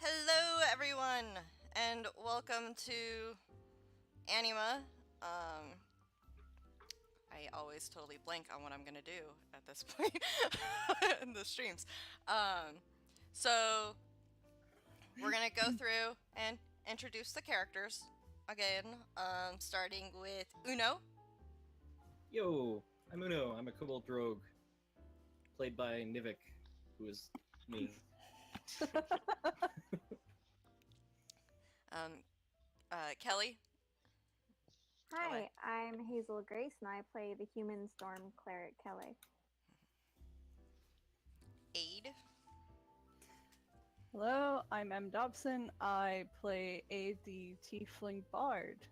Hello, everyone, and welcome to Anima. I always totally blank on what I'm gonna do at this point in the streams. Um, so we're gonna go through and introduce the characters again, starting with Uno. Yo, I'm Uno. I'm a kobold rogue, played by Nivik, who is me. um, Kelly, Hi, I'm Hazel Grace, and I play the human storm cleric Kelly. Aid, Hello, I'm M. Dobson. I play Aid the Tiefling Bard.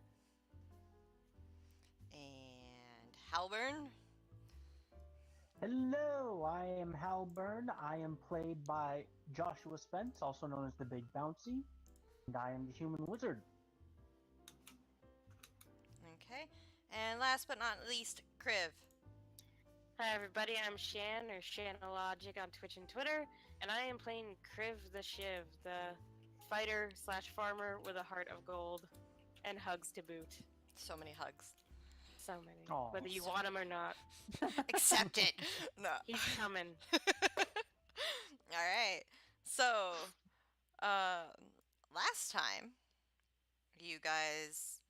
and Halburn. Hello, I am Halburn. I am played by Joshua Spence, also known as the Big Bouncy, and I am the human wizard. Okay, and last but not least, Kriv. Hi everybody, I'm Shan, or Shanologic on Twitch and Twitter, and I am playing Kriv the Shiv, the fighter slash farmer with a heart of gold, and hugs to boot. So many hugs. So many. Aw. Whether you want him or not, Accept it. No. he's coming. All right. So, last time you guys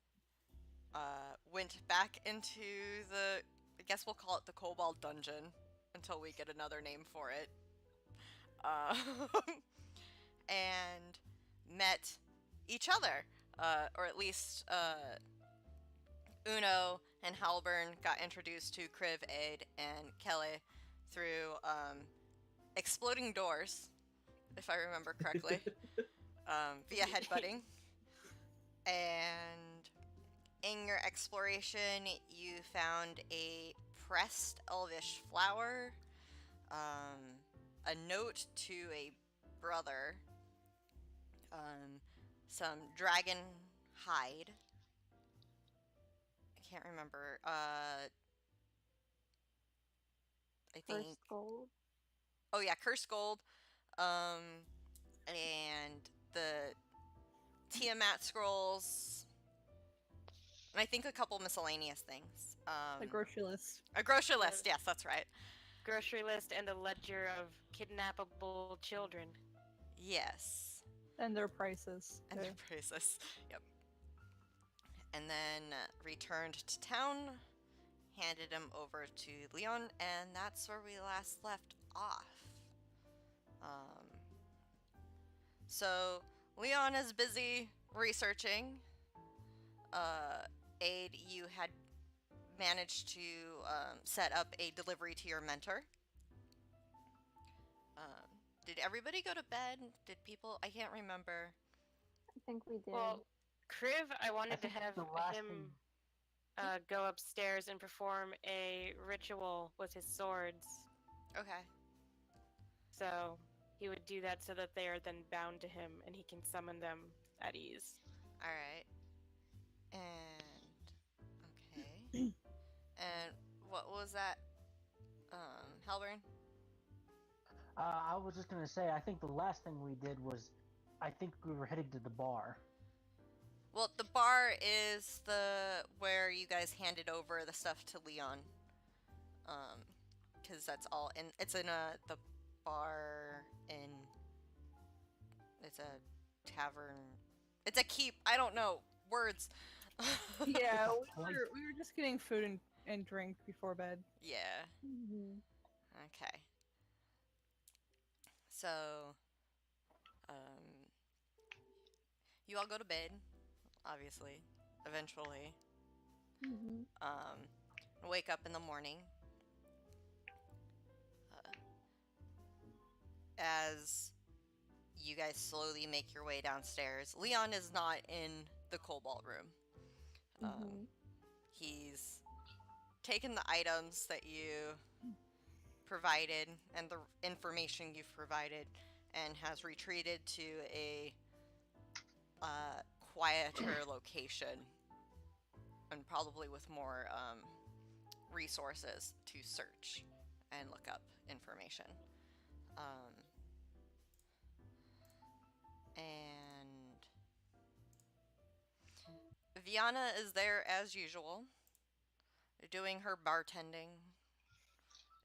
went back into the, I guess we'll call it the Cobalt Dungeon until we get another name for it. And met each other, or at least Uno and Halburn got introduced to Kriv, Aid, and Kelly through exploding doors, if I remember correctly, via headbutting. And in your exploration, you found a pressed elvish flower, a note to a brother, some dragon hide. I can't remember. I think. First gold. Oh yeah, cursed gold, and the Tiamat scrolls, and I think a couple miscellaneous things. The grocery list. A grocery list. Yes, that's right. Grocery list and a ledger of kidnappable children. Yes. And their prices. And their prices. Yep. And then returned to town, handed him over to Leon, and that's where we last left off. So Leon is busy researching. Aid, you had managed to set up a delivery to your mentor. Did everybody go to bed? Did people? I can't remember. I think we did. Well, Kriv, I I wanted to think have the last him go upstairs and perform a ritual with his swords. Okay. So he would do that so that they are then bound to him and he can summon them at ease. All right. And okay. And what was that? Halburn? I was just going to say, I think the last thing we did was, I think we were headed to the bar. Well, the bar is the where you guys handed over the stuff to Leon. Because that's all in. It's in the bar in. It's a tavern. It's a keep. I don't know words. Yeah, we were just getting food and drink before bed. Yeah. Mm-hmm. Okay. So, you all go to bed, obviously, eventually. Mm-hmm. Wake up in the morning. As you guys slowly make your way downstairs, Leon is not in the Cobalt room. He's taken the items that you provided and the information you've provided and has retreated to a quieter location and probably with more resources to search and look up information. And Viana is there as usual, doing her bartending,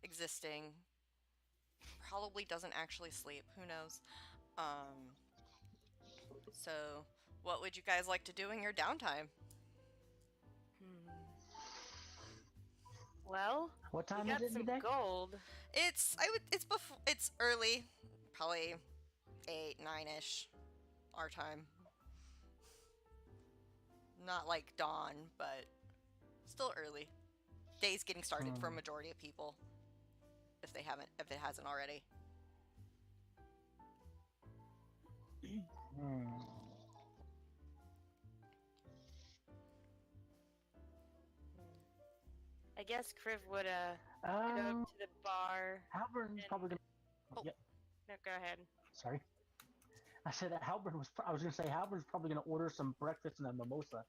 existing. Probably doesn't actually sleep. Who knows? So, what would you guys like to do in your downtime? Well, What we time got is it some today? gold. It's early, probably 8, 9-ish, our time. Not like dawn, but still early. Day's getting started for a majority of people, if it hasn't already. I guess Kriv would go Um, to the bar. Halbern's probably gonna. Oh. Yep. No, go ahead. Sorry. I said that Halbern was. I was gonna say Halbern's probably gonna order some breakfast and a mimosa.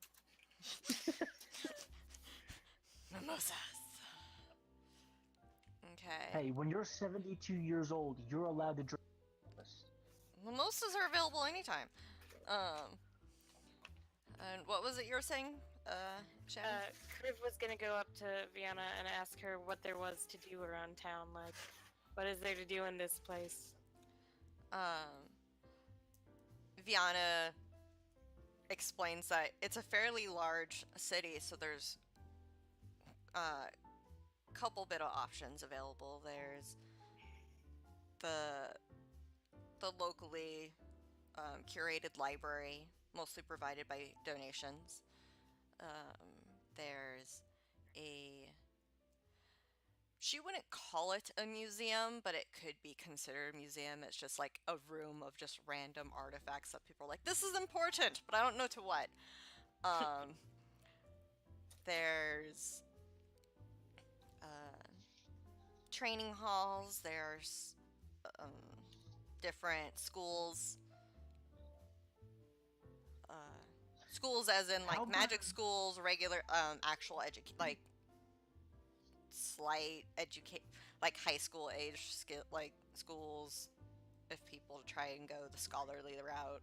Mimosas. Okay. Hey, when you're 72 years old, you're allowed to drink. Mimosas are available anytime. And what was it you were saying, Shannon? Kriv was gonna go up to Vienna and ask her what there was to do around town. Like, what is there to do in this place? Viana explains that it's a fairly large city, so there's a couple bit of options available. There's the locally curated library, mostly provided by donations. There's she wouldn't call it a museum, but it could be considered a museum. It's just like a room of just random artifacts that people are like, this is important, but I don't know to what. There's training halls, there's different schools. Schools as in like magic schools, regular actual like slight like high school age like schools if people try and go the scholarly route.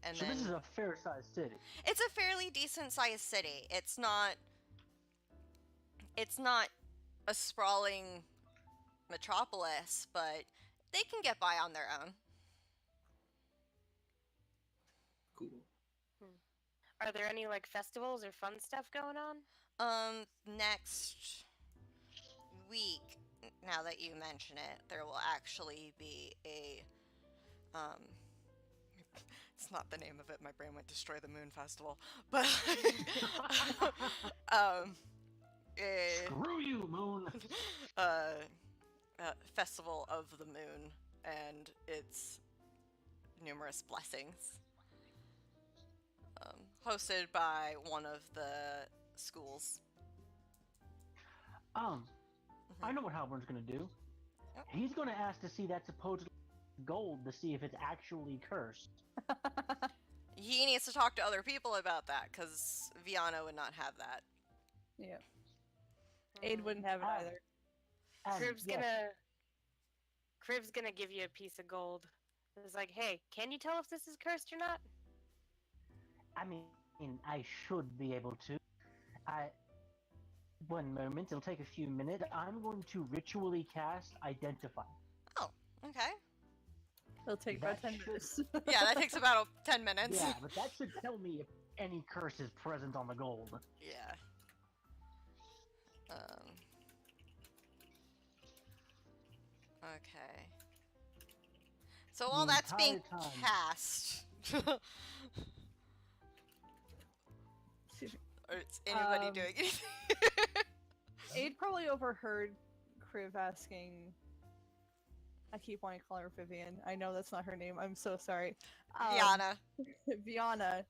And So then this is a fair-sized city. it's a fairly decent sized city. It's not a sprawling metropolis, but they can get by on their own. Cool. Are there any like festivals or fun stuff going on? Next week, now that you mention it, there will actually be a it's not the name of it, my brain went Destroy the Moon Festival, but Screw you, Moon. Festival of the Moon and its numerous blessings, hosted by one of the schools. I know what Halbern's gonna do. Yep. He's gonna ask to see that supposed gold to see if it's actually cursed. He needs to talk to other people about that, because Viana would not have that. Yeah. Aid wouldn't have it Ah. either. And Kriv's gonna give you a piece of gold. It's like, hey, can you tell if this is cursed or not? I mean, I should be able to. One moment, it'll take a few minutes. I'm going to ritually cast Identify. Oh, okay. It'll take about That 10 should- minutes. Yeah, that takes about 10 minutes. Yeah, but that should tell me if any curse is present on the gold. Yeah. Okay. So while The that's being entire time. cast, or is anybody doing anything? Aid probably overheard Kriv asking. I keep wanting to call her Vivian. I know that's not her name. I'm so sorry. Viana. Viana,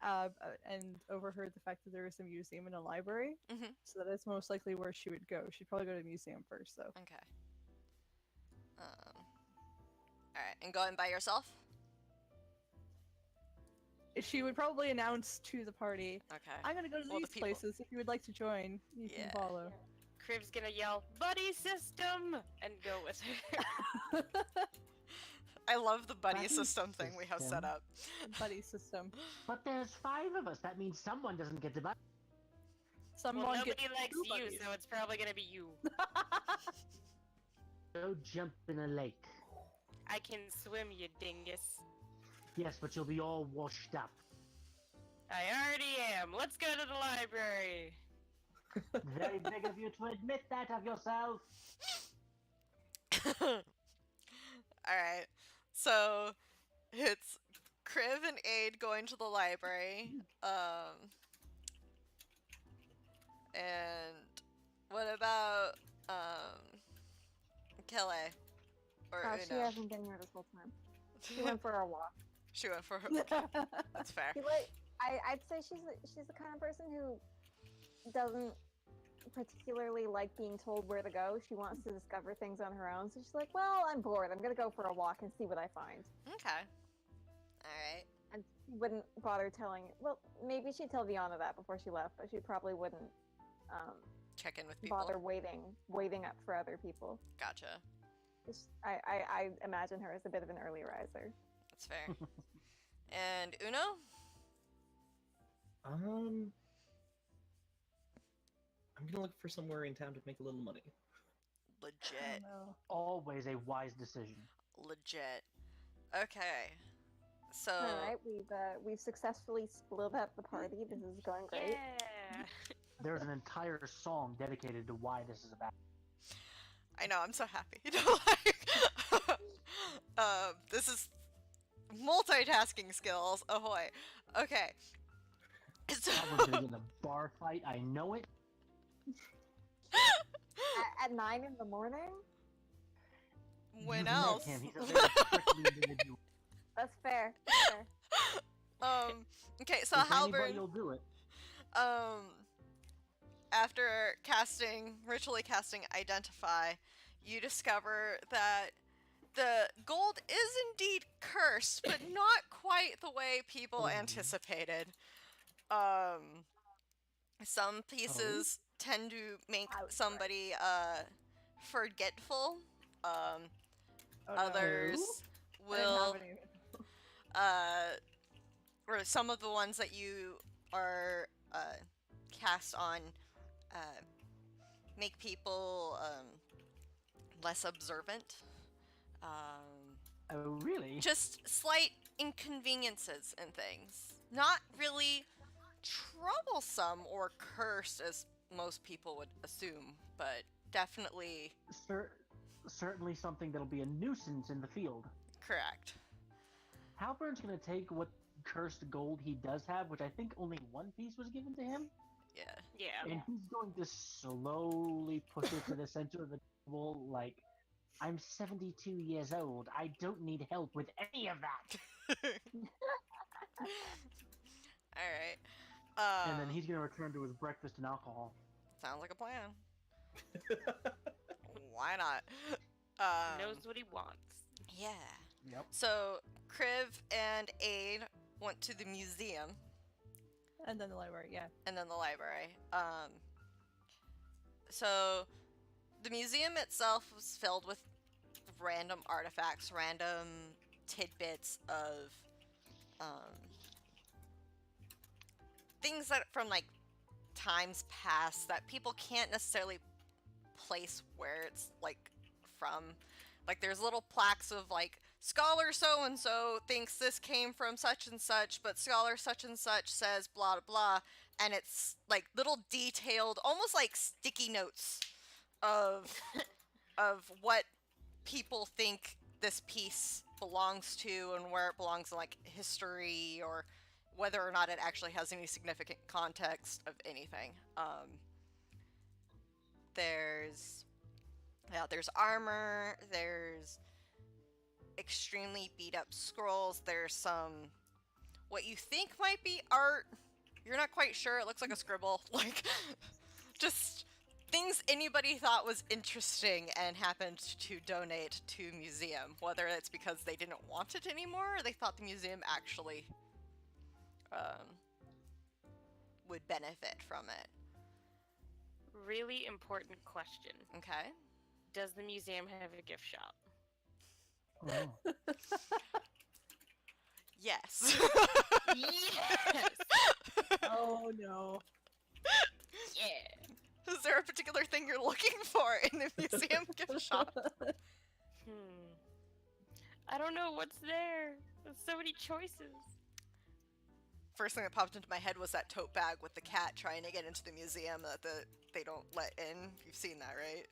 and overheard the fact that there is a museum and a library. Mhm. So that is most likely where she would go. She'd probably go to the museum first, though. Okay. Alright, and going by yourself? She would probably announce to the party, Okay. I'm gonna go to Well, the these people- places. If you would like to join, you Yeah. can follow. Kriv's gonna yell, buddy system! And go with her. I love the buddy Buddy system thing we have set system. up. Buddy system. But there's 5 of us. That means someone doesn't get to buy. Someone Well, gets nobody likes two you, buddies. so it's probably gonna be you. Go jump in a lake. I can swim, you dingus. Yes, but you'll be all washed up. I already am. Let's go to the library. Very big of you to admit that of yourself. Alright. So it's Kriv and Aid going to the library. And what about Kelly? Or Oh, she Uno? hasn't been here this whole time. She went for a walk. She went for her. That's fair. She I'd say she's the kind of person who doesn't particularly like being told where to go. She wants to discover things on her own. So she's like, well, I'm bored. I'm gonna go for a walk and see what I find. Okay. Alright. And she wouldn't bother telling. Well, maybe she'd tell Viana that before she left, but she probably wouldn't Check in with people. bother waiting up for other people. Gotcha. I imagine her as a bit of an early riser. That's fair. And Uno? I'm gonna look for somewhere in town to make a little money. Legit. No. Always a wise decision. Legit. Okay. So All right, we've successfully split up the party. This is going great. Yeah. There's an entire song dedicated to why this is about. I know, I'm so happy. This is multitasking skills. Ahoy. Okay. So Someone's gonna get in a bar fight. I know it. At 9 in the morning? when You've met else? him. He's a very prickly individual. That's fair. That's fair. Okay, so If anybody Halberd, will do it. after ritually casting Identify, you discover that the gold is indeed cursed, but not quite the way people anticipated. Some pieces tend to make I was somebody forgetful. Oh, no. Others I didn't will have any. or some of the ones that you are cast on make people less observant. Oh, really? Just slight inconveniences and things. Not really troublesome or cursed as most people would assume, but definitely Certainly something that'll be a nuisance in the field. correct. Halpern's gonna take what cursed gold he does have, which I think only one piece was given to him, Yeah. Yeah. and he's going to slowly push it to the center of the table like, I'm 72 years old. I don't need help with any of that. Alright. And then he's gonna return to his breakfast and alcohol. Sounds like a plan. Why not? Knows what he wants. Yeah. Yep. So, Kriv and Aid went to the museum And then the library, yeah. and then the library. So, the museum itself was filled with random artifacts, random tidbits of things that from like times past that people can't necessarily place where it's like from. Like there's little plaques of like scholar so and so thinks this came from such and such, but scholar such and such says blah blah blah, and it's like little detailed, almost like sticky notes of of what people think this piece belongs to and where it belongs in like history or whether or not it actually has any significant context of anything. There's armor, there's extremely beat up scrolls, there's some what you think might be art. You're not quite sure, it looks like a scribble. Like just things anybody thought was interesting and happened to donate to museum, whether it's because they didn't want it anymore or they thought the museum actually would benefit from it. Really important question. Okay. Does the museum have a gift shop? Oh. Yes. Yes! Oh no. Yeah! Is there a particular thing you're looking for in the museum gift shop? I don't know what's there. There's so many choices. First thing that popped into my head was that tote bag with the cat trying to get into the museum that they don't let in. You've seen that, right?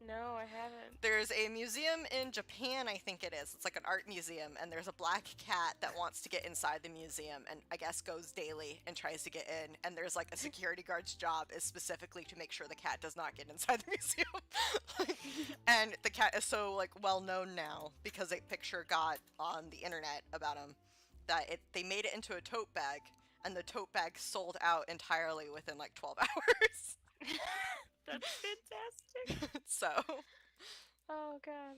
No, I haven't. There's a museum in Japan, I think it is. It's like an art museum, and there's a black cat that wants to get inside the museum and I guess goes daily and tries to get in. And there's like a security guard's job is specifically to make sure the cat does not get inside the museum. And the cat is so like well known now because a picture got on the internet about him that they made it into a tote bag, and the tote bag sold out entirely within like 12 hours. That's fantastic. So, Oh god.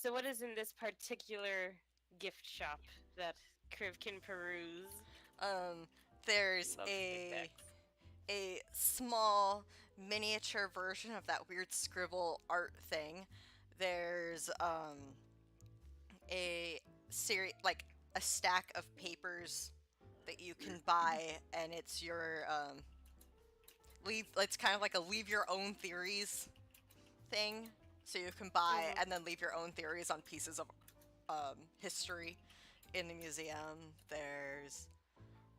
So what is in this particular gift shop that Kriv can peruse? there's Love big bags. a small miniature version of that weird scribble art thing. There's a series like a stack of papers that you can buy, and it's your it's kind of like a leave your own theories thing. So you can buy Mhm. and then leave your own theories on pieces of history in the museum. There's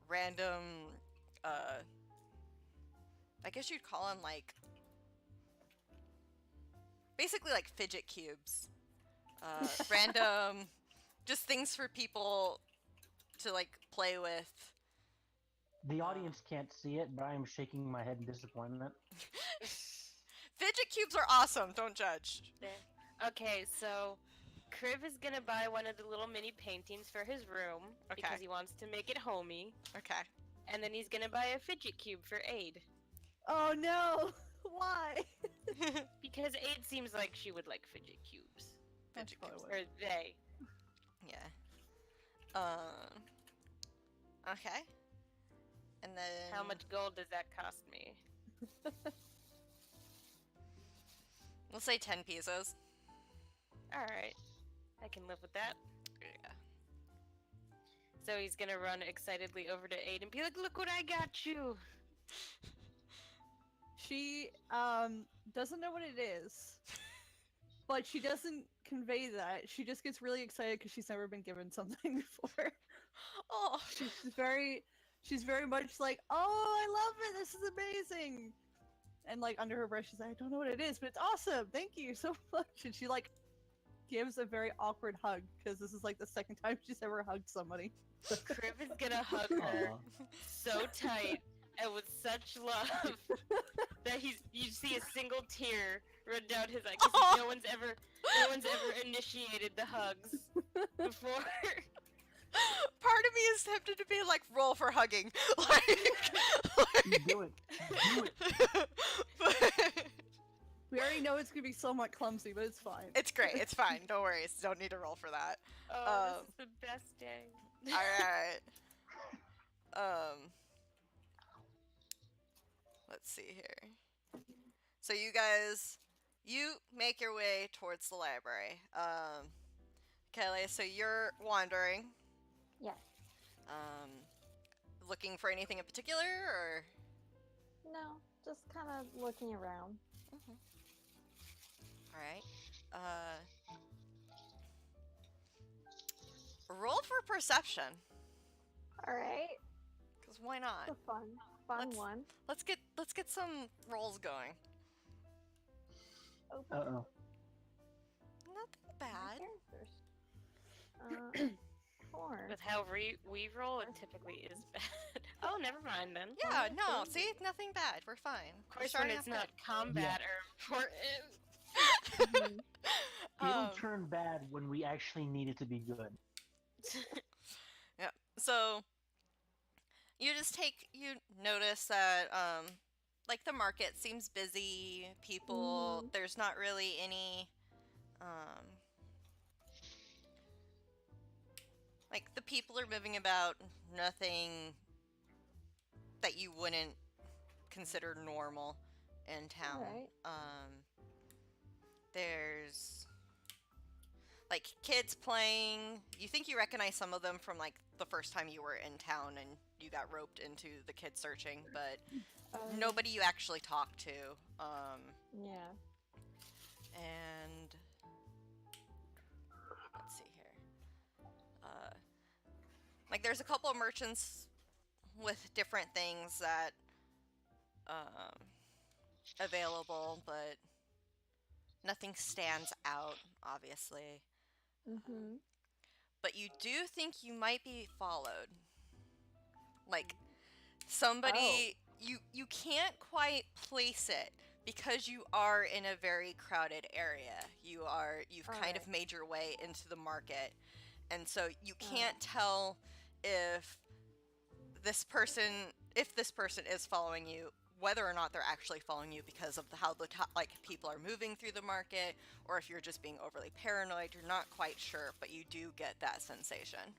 random I guess you'd call them like basically like fidget cubes. Random just things for people to like play with. The audience can't see it, but I am shaking my head in disappointment. Fidget cubes are awesome, don't judge. There. Okay, so Kriv is gonna buy one of the little mini paintings for his room Okay. because he wants to make it homey, Okay. and then he's gonna buy a fidget cube for Aid Oh no! Why? because Aid seems like she would like fidget cubes, Fidget That's cubes. probably or they. Yeah. Okay. And then How much gold does that cost me? we'll say 10 pesos. All right, I can live with that. Yeah. So he's gonna run excitedly over to Aid and be like, "Look what I got you!" She doesn't know what it is, but she doesn't convey that. She just gets really excited because she's never been given something before. Oh. She's very much like, "Oh, I love it! This is amazing!" And like under her breath, she's like, "I don't know what it is, but it's awesome! Thank you so much!" And she like gives a very awkward hug because this is like the second time she's ever hugged somebody. Kriv is gonna hug her Aw. so tight and with such love that you see a single tear run down his eye because no one's ever initiated the hugs before. Part of me is tempted to be like, roll for hugging. You do it. Do it. But We already know it's gonna be somewhat clumsy, but it's fine. it's great. It's fine. Don't worry. Don't need to roll for that. Oh, this is the best day. Alright. Let's see here. So you guys, you make your way towards the library. Kelly, so you're wandering. Yes. Looking for anything in particular, or? No, just kind of looking around. Alright. Roll for perception. All right. Cause why not? It's a fun Let's- one. Let's get some rolls going. Open Uh-oh. Nothing my bad. characters. Four. With how we roll, it typically is bad. Oh, never mind then. Yeah, no, see? Nothing bad. We're fine. Of course, when it's not combat or important. Mhm. It'll turn bad when we actually need it to be good. So you notice that like the market seems busy. People, there's not really any like the people are moving about, nothing that you wouldn't consider normal in town. Alright. There's like kids playing. You think you recognize some of them from like the first time you were in town and you got roped into the kid searching, but nobody you actually talk to. Yeah. And let's see here. Like there's a couple of merchants with different things that available, but nothing stands out, obviously. Mhm. But you do think you might be followed. Like somebody you can't quite place it because you are in a very crowded area. You've kind of made your way into the market. And so you can't tell if this person is following you, whether or not they're actually following you because of how like people are moving through the market, or if you're just being overly paranoid. You're not quite sure, but you do get that sensation.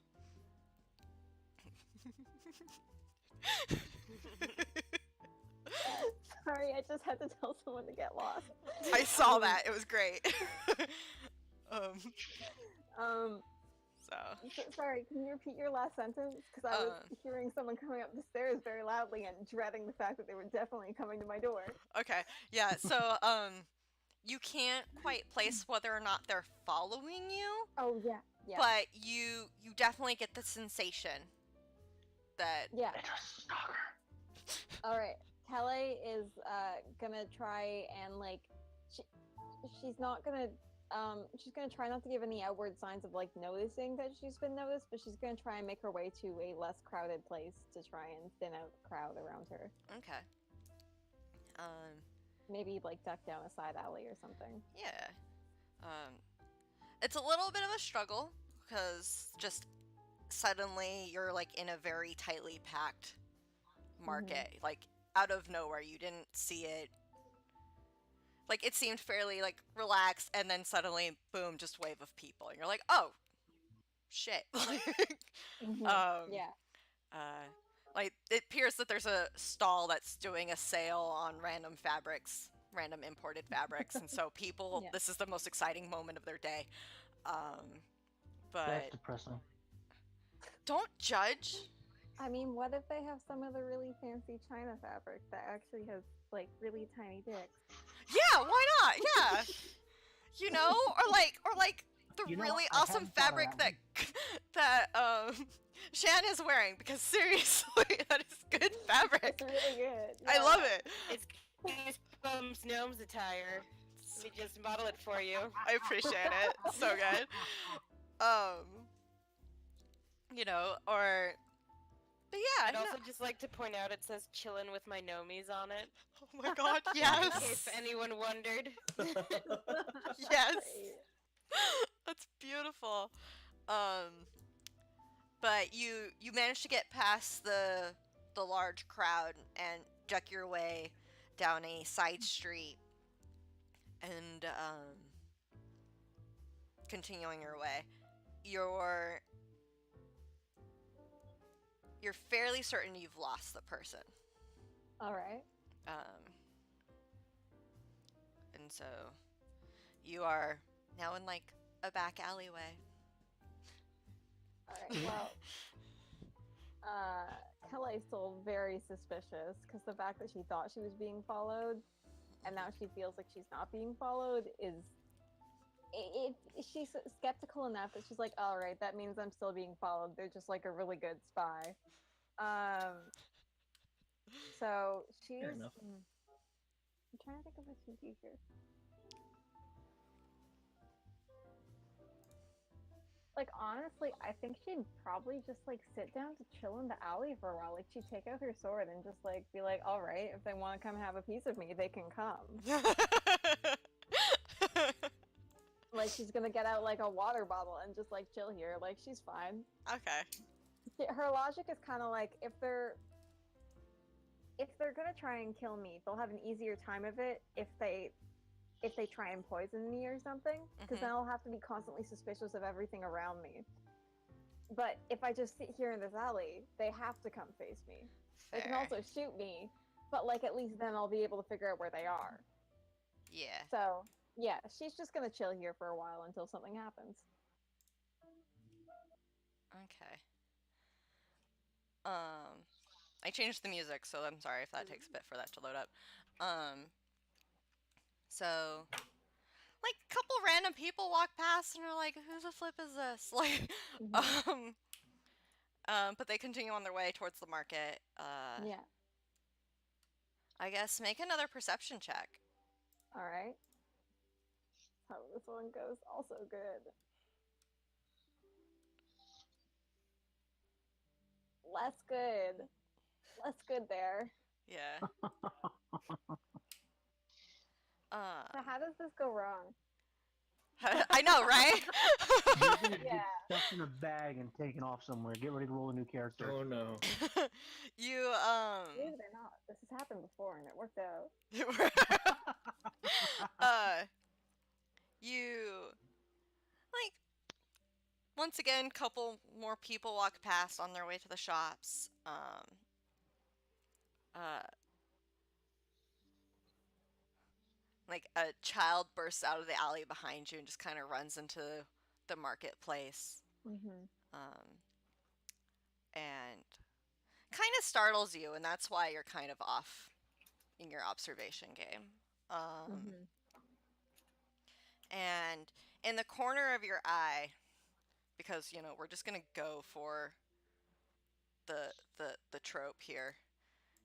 Sorry, I just had to tell someone to get lost. I saw that. It was great. So. Sorry, can you repeat your last sentence? Because I was hearing someone coming up the stairs very loudly and dreading the fact that they were definitely coming to my door. Okay. Yeah. So you can't quite place whether or not they're following you. Oh yeah. Yeah. But you definitely get the sensation that. Yeah. It's a stalker. All right. Kelly is gonna try and like she's not gonna she's gonna try not to give any outward signs of like noticing that she's been noticed, but she's gonna try and make her way to a less crowded place to try and thin out the crowd around her. Okay. Maybe like duck down a side alley or something. Yeah. It's a little bit of a struggle because just suddenly you're like in a very tightly packed market, like out of nowhere. You didn't see it. Like it seemed fairly like relaxed, and then suddenly, boom, just wave of people, and you're like, oh, shit. Yeah. Like it appears that there's a stall that's doing a sale on random fabrics, random imported fabrics, and so people, Yeah. this is the most exciting moment of their day. But That's depressing. don't judge. I mean, what if they have some of the really fancy China fabric that actually has like really tiny dicks? Yeah, why not? Yeah. You know, or like the You know, really I awesome hadn't thought of fabric that that Shan is wearing, because seriously, that is good fabric. It's really good. I Yeah. love it. It's Goosebumps Gnome's attire. Let me just model it for you. I appreciate it. So good. You know, or but yeah, I'd no. also just like to point out it says "chillin' with my nomies" on it. Oh my god, In yes. case anyone wondered. Yes. That's beautiful. But you managed to get past the large crowd and duck your way down a side street and continuing your way. You're fairly certain you've lost the person. All right. And so you are now in like a back alleyway. All right. Well, Kelly's still very suspicious because the fact that she thought she was being followed, and now she feels like she's not being followed, is she's skeptical enough that she's like, all right, that means I'm still being followed. They're just like a really good spy. So she's. Fair enough. I'm trying to think of what she'd do here. Like, honestly, I think she'd probably just, like, sit down to chill in the alley for a while. Like, she'd take out her sword and just, like, be like, all right, if they want to come have a piece of me, they can come. Like, she's gonna get out, like, a water bottle and just, like, chill here. Like, she's fine. Okay. Her logic is kind of like, if they're gonna try and kill me, they'll have an easier time of it if they try and poison me or something, because then I'll have to be constantly suspicious of everything around me. But if I just sit here in this alley, they have to come face me. They can Fair. also shoot me, but like at least then I'll be able to figure out where they are. Yeah. So yeah, she's just gonna chill here for a while until something happens. Okay. I changed the music, so I'm sorry if that takes a bit for that to load up. So like a couple random people walk past and are like, "Who the flip is this?" Like, Mhm. but they continue on their way towards the market. Yeah. I guess make another perception check. All right. How this one goes also good. Less good. Less good there. Yeah. So how does this go wrong? I know, right? You're gonna get Yeah. stuffed in a bag and taken off somewhere. Get ready to roll a new character. Oh no. You Believe it or not, this has happened before and it worked out. you like once again, couple more people walk past on their way to the shops. Uh, like a child bursts out of the alley behind you and just kind of runs into the marketplace. Mm-hmm. And kind of startles you, and that's why you're kind of off in your observation game. Mm-hmm. And in the corner of your eye, because we're just gonna go for the trope here.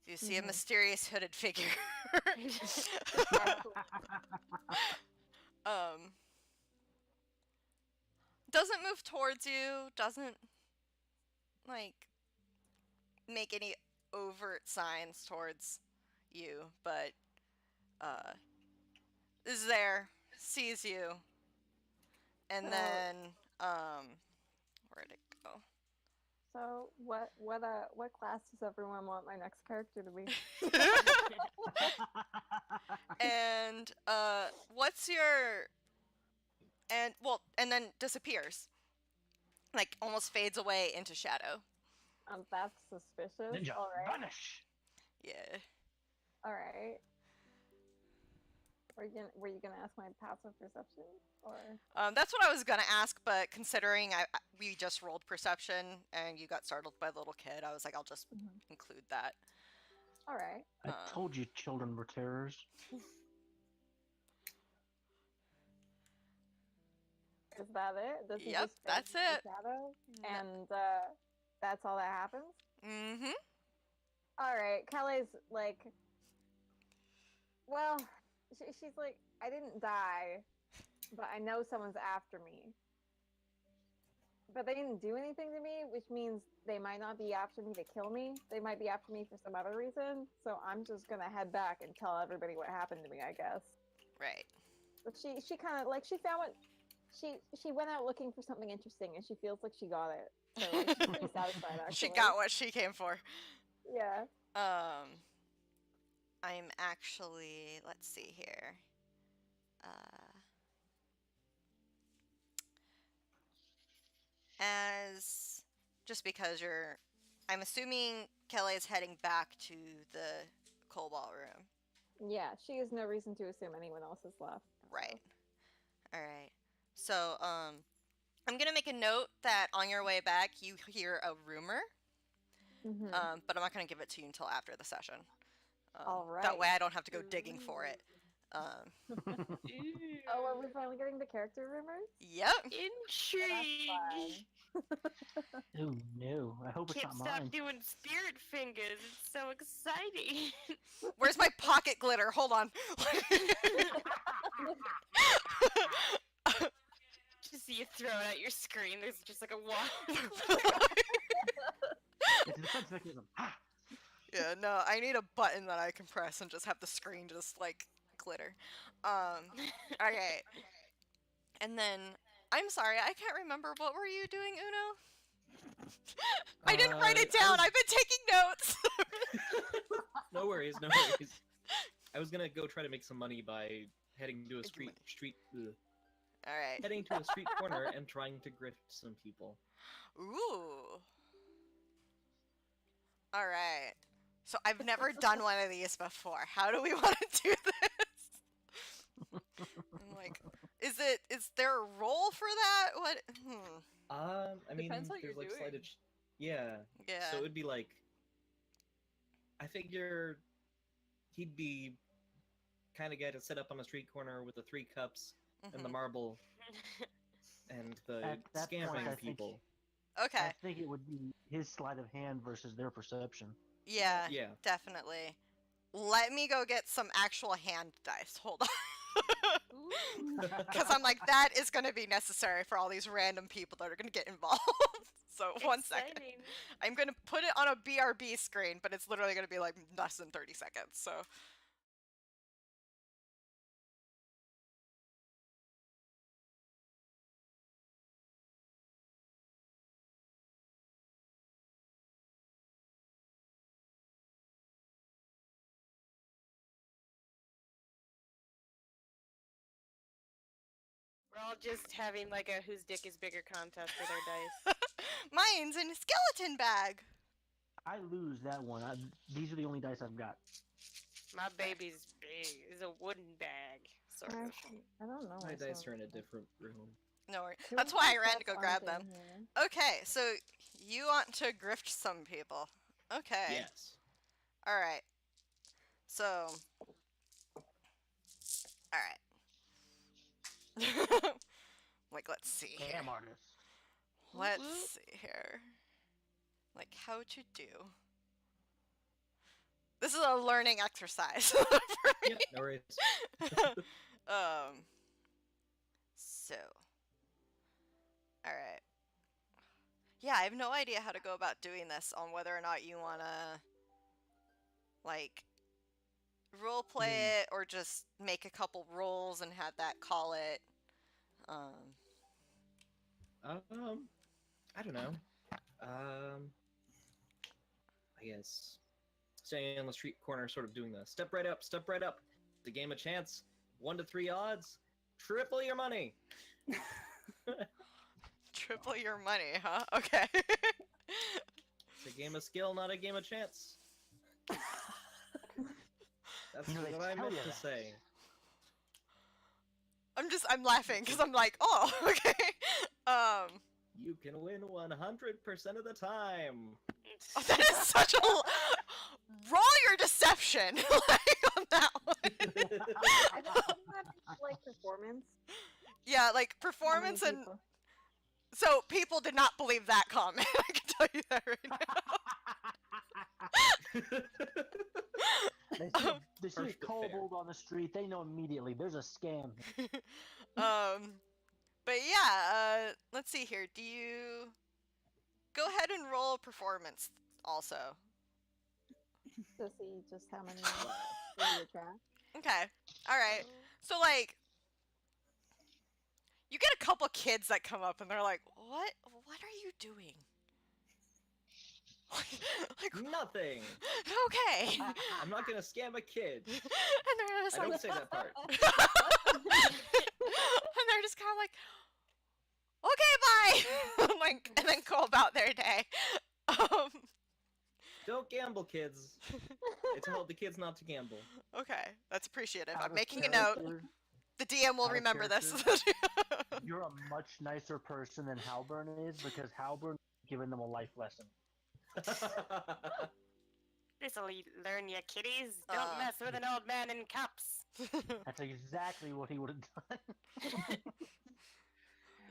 You see a mysterious hooded figure. um, doesn't move towards you. Doesn't like make any overt signs towards you, but is there, sees you, and So- then where'd it go? So what class does everyone want my next character to be? And what's your and then disappears, like almost fades away into shadow. That's suspicious. Ninja, All right. vanish! Yeah. All right. Were you gonna ask my passive perception or? That's what I was gonna ask, but considering we just rolled perception and you got startled by the little kid, I was like, I'll just include that. All right. I told you children were terrors. Is that it? Does he Yep, just fade that's into it. Shadow, and that's all that happens. Mm-hmm. All right. Kelly's like, well, she's like, I didn't die, but I know someone's after me. But they didn't do anything to me, which means they might not be after me to kill me. They might be after me for some other reason. So I'm just gonna head back and tell everybody what happened to me, I guess. Right. But she kind of like she found what she went out looking for something interesting, and she feels like she got it. So like, she's pretty satisfied. Actually, She got what she came for. Yeah. I'm actually, let's see here. As just because I'm assuming Kelly is heading back to the Cobalt room. Yeah, she has no reason to assume anyone else is left. Right. All right. So, I'm gonna make a note that on your way back you hear a rumor. But I'm not gonna give it to you until after the session. All right. That way I don't have to go digging for it. Oh, are we finally getting the character rumors? Yep. Intrigue. Oh no, I hope it's Can't not stop mine. doing spirit fingers. It's so exciting. Where's my pocket glitter? Hold on. Just see you throw it at your screen. There's just like a wall. It's a defense mechanism. Ah! Yeah, no, I need a button that I can press and just have the screen just like glitter. Okay. And then I'm sorry, I can't remember, what were you doing, Uno? I didn't write it down. I've been taking notes. No worries, no worries. I was gonna go try to make some money by heading to a All right. heading to a street corner and trying to grift some people. Ooh. All right. So I've never done one of these before. How do we want to do this? I'm like, is there a role for that? What? I mean, Depends what there's you're like slight doing. yeah. Yeah. So it would be like, I figure he'd be kind of guy to sit up on a street corner with the 3 cups and the Mhm. marble and the At that point, scamming I think people. Okay. I think it would be his sleight of hand versus their perception. Yeah, Yeah. definitely. Let me go get some actual hand dice. Hold on. Because I'm like, that is going to be necessary for all these random people that are going to get involved. So, one second. Exciting. I'm going to put it on a BRB screen, but it's literally going to be like less than 30 seconds. So, We're all just having like a whose dick is bigger contest with our dice. mine's in a skeleton bag. I lose that one. These are the only dice I've got. My baby's big. It's a wooden bag. Sort of. I don't know. My dice myself. are in a different room. No worries. Two That's of why my I ran to sets go grab aren't them. in here. Okay, so you want to grift some people. Okay. Yes. Alright. So. Alright. Like, let's see here. Damn artist. Let's see here. Like, how to do. This is a learning exercise for me. Yeah, no worries. So. Alright. Yeah, I have no idea how to go about doing this on whether or not you wanna, like, roleplay it or just make a couple rolls and have that call it. I don't know. I guess staying on the street corner, sort of doing the step right up, step right up. The game of chance, 1 to 3 odds, triple your money. Triple your money, huh? Okay. It's a game of skill, not a game of chance. That's You know, they what I tell meant you to that. say. I'm laughing because I'm like, oh, okay. You can win 100% of the time. Oh, that is such a roll your deception like on that one. I don't have like performance. Yeah, like How many performance and people? so people did not believe that comment. I can tell you that right now. They see a Perfect kobold on the street, they know immediately there's a scam. But yeah, let's see here. Do you go ahead and roll a performance also? To see just how many you track. Okay. All right. So like you get a couple kids that come up and they're like, "What are you doing?" like Nothing. okay. I'm not gonna scam a kid. And they're just I like don't say that part. and they're just kind of like, "Okay, bye." Like and then go about their day. Don't gamble, kids. It's to help the kids not to gamble. Okay, that's appreciative. Out I'm of making a note. character, The DM will Out of remember this. You're a much nicer person than Halburn is because Halburn given them a life lesson. This'll learn you, kiddies. Don't mess with an old man in cups. That's exactly what he would have done.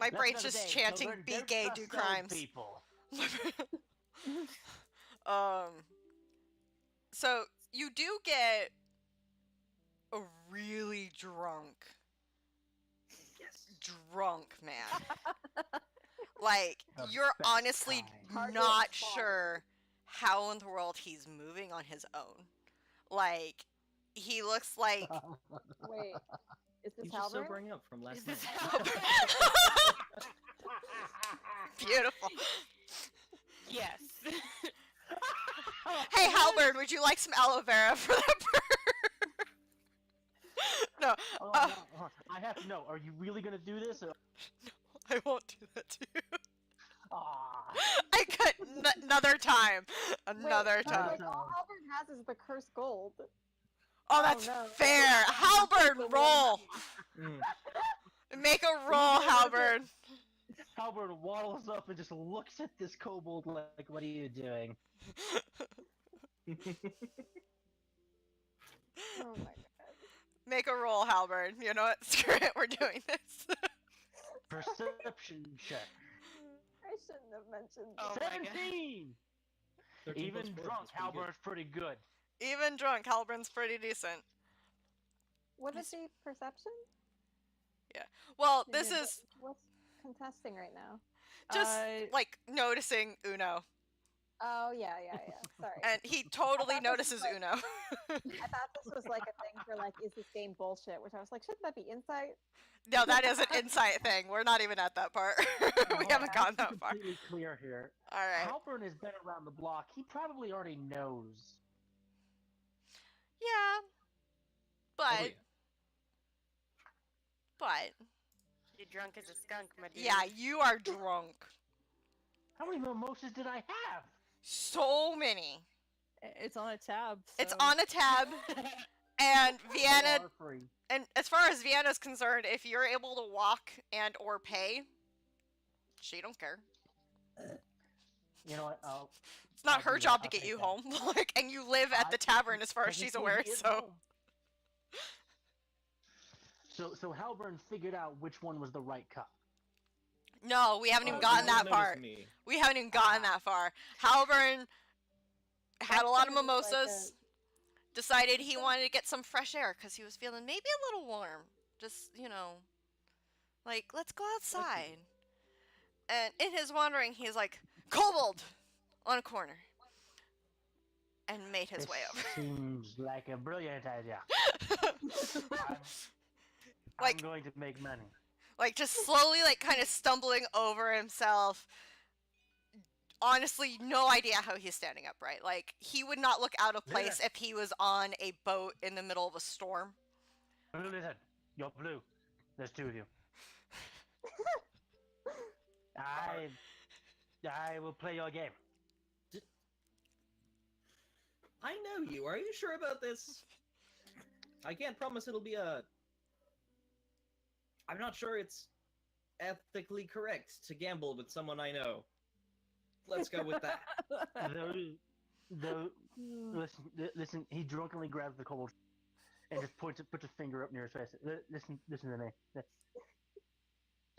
My Lesson brain's of the just day, chanting, children, "Be don't gay, trust do old crimes." People. So you do get a really drunk man. Like The you're best honestly kind. Hard to not explain. sure how in the world he's moving on his own. Like he looks like Wait, is this He's just Halbert? sobering up from last Is night. this beautiful. Yes. Hey Halberd, would you like some aloe vera for that burn? No, Oh, Uh, no, I have to know. Are you really gonna do this? Or... I won't do that to you. Ah, I could another time. Wait, Another but, time. like, all Halbert has is the cursed gold. Oh, that's no. fair. Halberd, roll. Mm. Make a roll, Halberd. Halberd waddles up and just looks at this kobold like, "What are you doing?" Oh my god. Make a roll, Halberd. You know what? Screw it. We're doing this. Perception check. I shouldn't have mentioned Oh this. my god. 17. 13 Even plus 4, drunk, that's pretty good. Halberd's pretty good. Even drunk, Halberd's pretty decent. What is the perception? Well, Did this you- is what's contesting right now? just like noticing Uno, Oh yeah. Sorry. and he totally I thought this notices was Uno. I thought this was like a thing for like, is this game bullshit? Which I was like, shouldn't that be insight? No, that is an insight thing. We're not even at that part. We No, haven't gotten to be that far. completely clear here. All right. Halberd has been around the block. He probably already knows. Yeah. But Oh, yeah. but You're drunk as a skunk, my dude. yeah, you are drunk. How many mimosas did I have? So many. It's on a tab. It's so- on a tab, and They Vienna. are free. And as far as Vienna's concerned, if you're able to walk and or pay, she don't care. You know what? It's not I'll her do job that. to I'll get you take that. home. Like, and you live at the tavern as far as she's aware. Technically, he is So home. So Halberd figured out which one was the right cup. no, we haven't even Oh, gotten you that noticed part. me. We haven't even gotten that far. Halburn had a lot of That sounded like mimosas. Decided he wanted to get some fresh air because he was feeling maybe a little warm. Just, like, let's go outside. And in his wandering, he's like, kobold! On a corner. And made his This way over. seems like a brilliant idea. I'm, Like- I'm going to make money. Like, just slowly, like, kind of stumbling over himself. Honestly, no idea how he's standing upright. Like, he would not look out of place if he was on a boat in the middle of a storm. Blue, listen. You're blue. There's two of you. I will play your game. I know you. Are you sure about this? I can't promise it'll be a... I'm not sure it's ethically correct to gamble with someone I know. Let's go with that. Listen, he drunkenly grabs the kobold and just puts a finger up near his face. Listen to me.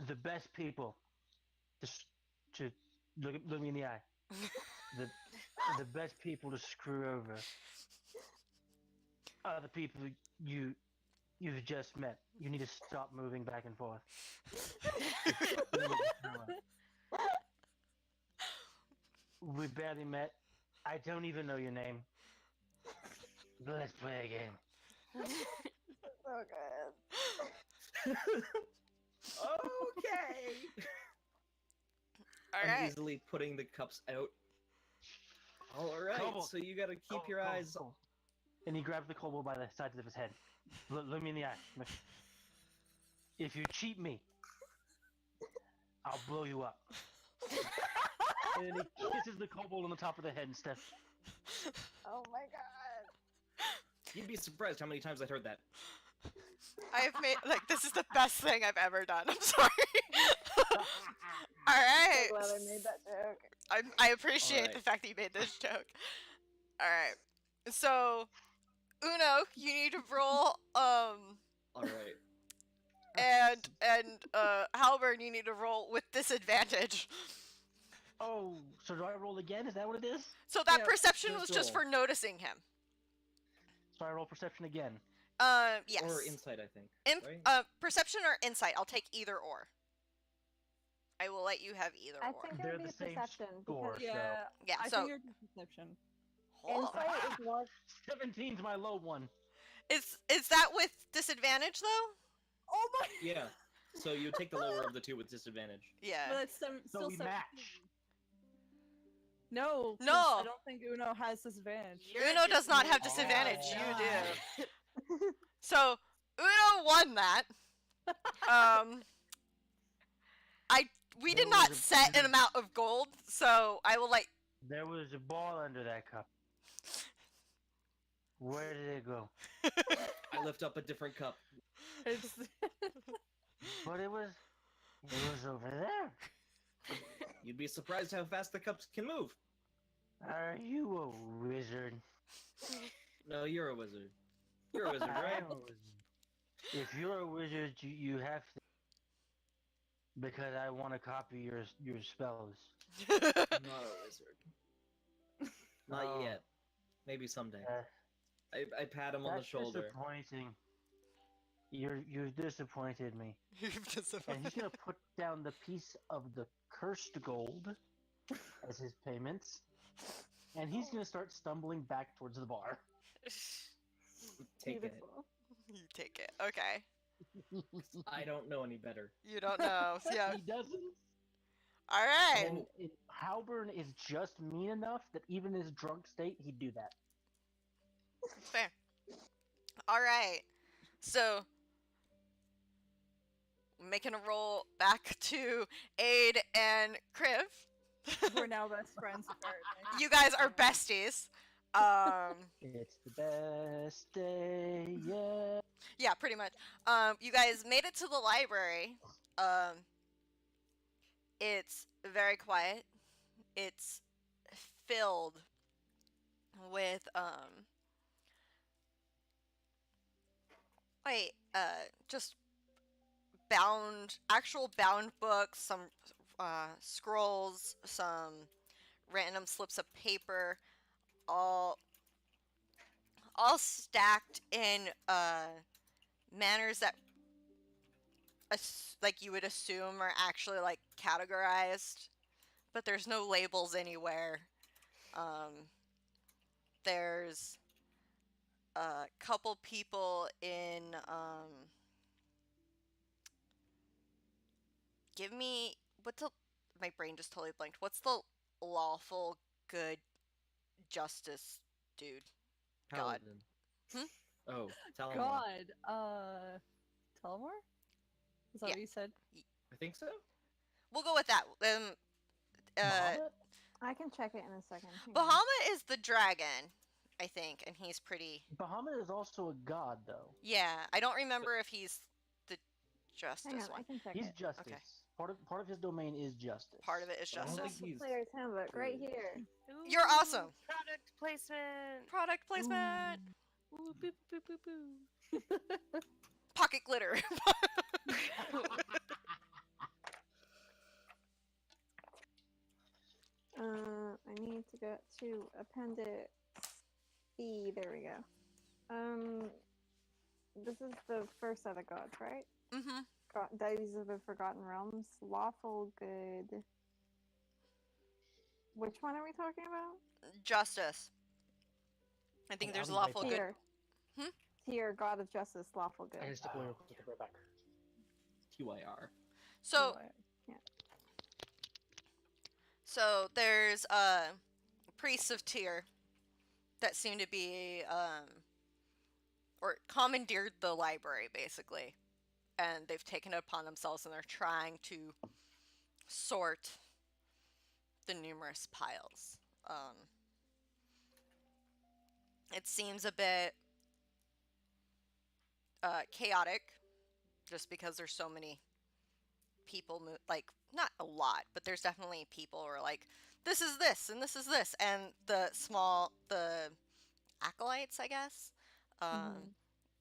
The best people to look me in the eye. The best people to screw over are the people you've just met. You need to stop moving back and forth. We barely met. I don't even know your name. Let's play a game. So good. Okay. All I'm right. easily putting the cups out. All right. Kobold. So you gotta keep your eyes. Kobold. And he grabs the kobold by the sides of his head. Look me in the eye. Look. If you cheat me, I'll blow you up. And then he kisses the kobold on the top of the head and steps. Oh my god. You'd be surprised how many times I've heard that. I've made, like, this is the best thing I've ever done. I'm sorry. All right. So glad I made that joke. I appreciate Alright. the fact that you made this joke. All right. So, Uno, you need to roll, All right. and Halberd, you need to roll with disadvantage. Oh, so do I roll again? Is that what it is? So that Yeah, perception just was just roll. for noticing him. So I roll perception again. Yes. Or insight, I think. In- right? Perception or insight. I'll take either or. I will let you have either I or. think it They're would be the same perception score. because Yeah, Yeah. I So figured perception. hold on. insight is more. 17's my low one. Is that with disadvantage though? Oh my! Yeah. So you take the lower of the two with disadvantage. Yeah. But it's So still we 17. match. No. 'cause No. I don't think Uno has disadvantage. You're Uno does not have disadvantage. disadvantage. Oh, You do. So Uno won that. We did There not was a- set an amount of gold, so I will let. There was a ball under that cup. Where did it go? I lift up a different cup. It's But it was over there. You'd be surprised how fast the cups can move. Are you a wizard? No, you're a wizard. You're a wizard, I right? am a wizard. If you're a wizard, you have to. Because I want to copy your spells. I'm not a wizard. Not Oh. yet. Maybe someday. Uh, I pat him on the that's shoulder. disappointing. You've disappointed me. You've And disappointed. he's gonna put down the piece of the cursed gold as his payments, and he's gonna start stumbling back towards the bar. Take it. Beautiful. You take it. Okay. I don't know any better. You don't know. Yeah. He doesn't. All right. And Halburn is just mean enough that even in his drunk state, he'd do that. Fair. All right. So, making a roll back to Aid and Kriv. We're now best friends, apparently. You guys are besties. It's the best day yet. Yeah, pretty much. You guys made it to the library. It's very quiet. It's filled with just actual bound books, some scrolls, some random slips of paper, all stacked in manners that like you would assume are actually like categorized, but there's no labels anywhere. There's a couple people in give me what's the my brain just totally blanked. What's the lawful good justice dude? God. Paladin. Hmm? Oh, Talamar. God, Telemore? Is that Yeah. what you said? I think so. We'll go with that. Bahamut? I can check it in a second. Hang on. Bahamut is the dragon, I think, and he's pretty. Bahamut is also a god, though. Yeah, I don't remember if he's the Hang justice on, one. I can check He's it. justice. Okay. Part of his domain is justice. Part of it is I don't justice. think he's- Player's handbook right here. You're awesome. Product placement. Product placement. Ooh, boo, boo, boo, boo. Pocket glitter. I need to go to Appendix B. There we go. This is the first set of gods, right? Mm-hmm. Deities of the Forgotten Realms. Lawful good. Which one are we talking about? Justice. I think Oh, there's I'll be right lawful back. good. Tyr. Hmm? Tyr, god of justice, lawful good. I can step away real quick. Right back. TYR. So there's priests of Tyr that seem to be or commandeered the library basically, and they've taken it upon themselves and they're trying to sort the numerous piles. It seems a bit chaotic, just because there's so many people like not a lot, but there's definitely people who are like, this is this and this is this, and the acolytes, I guess,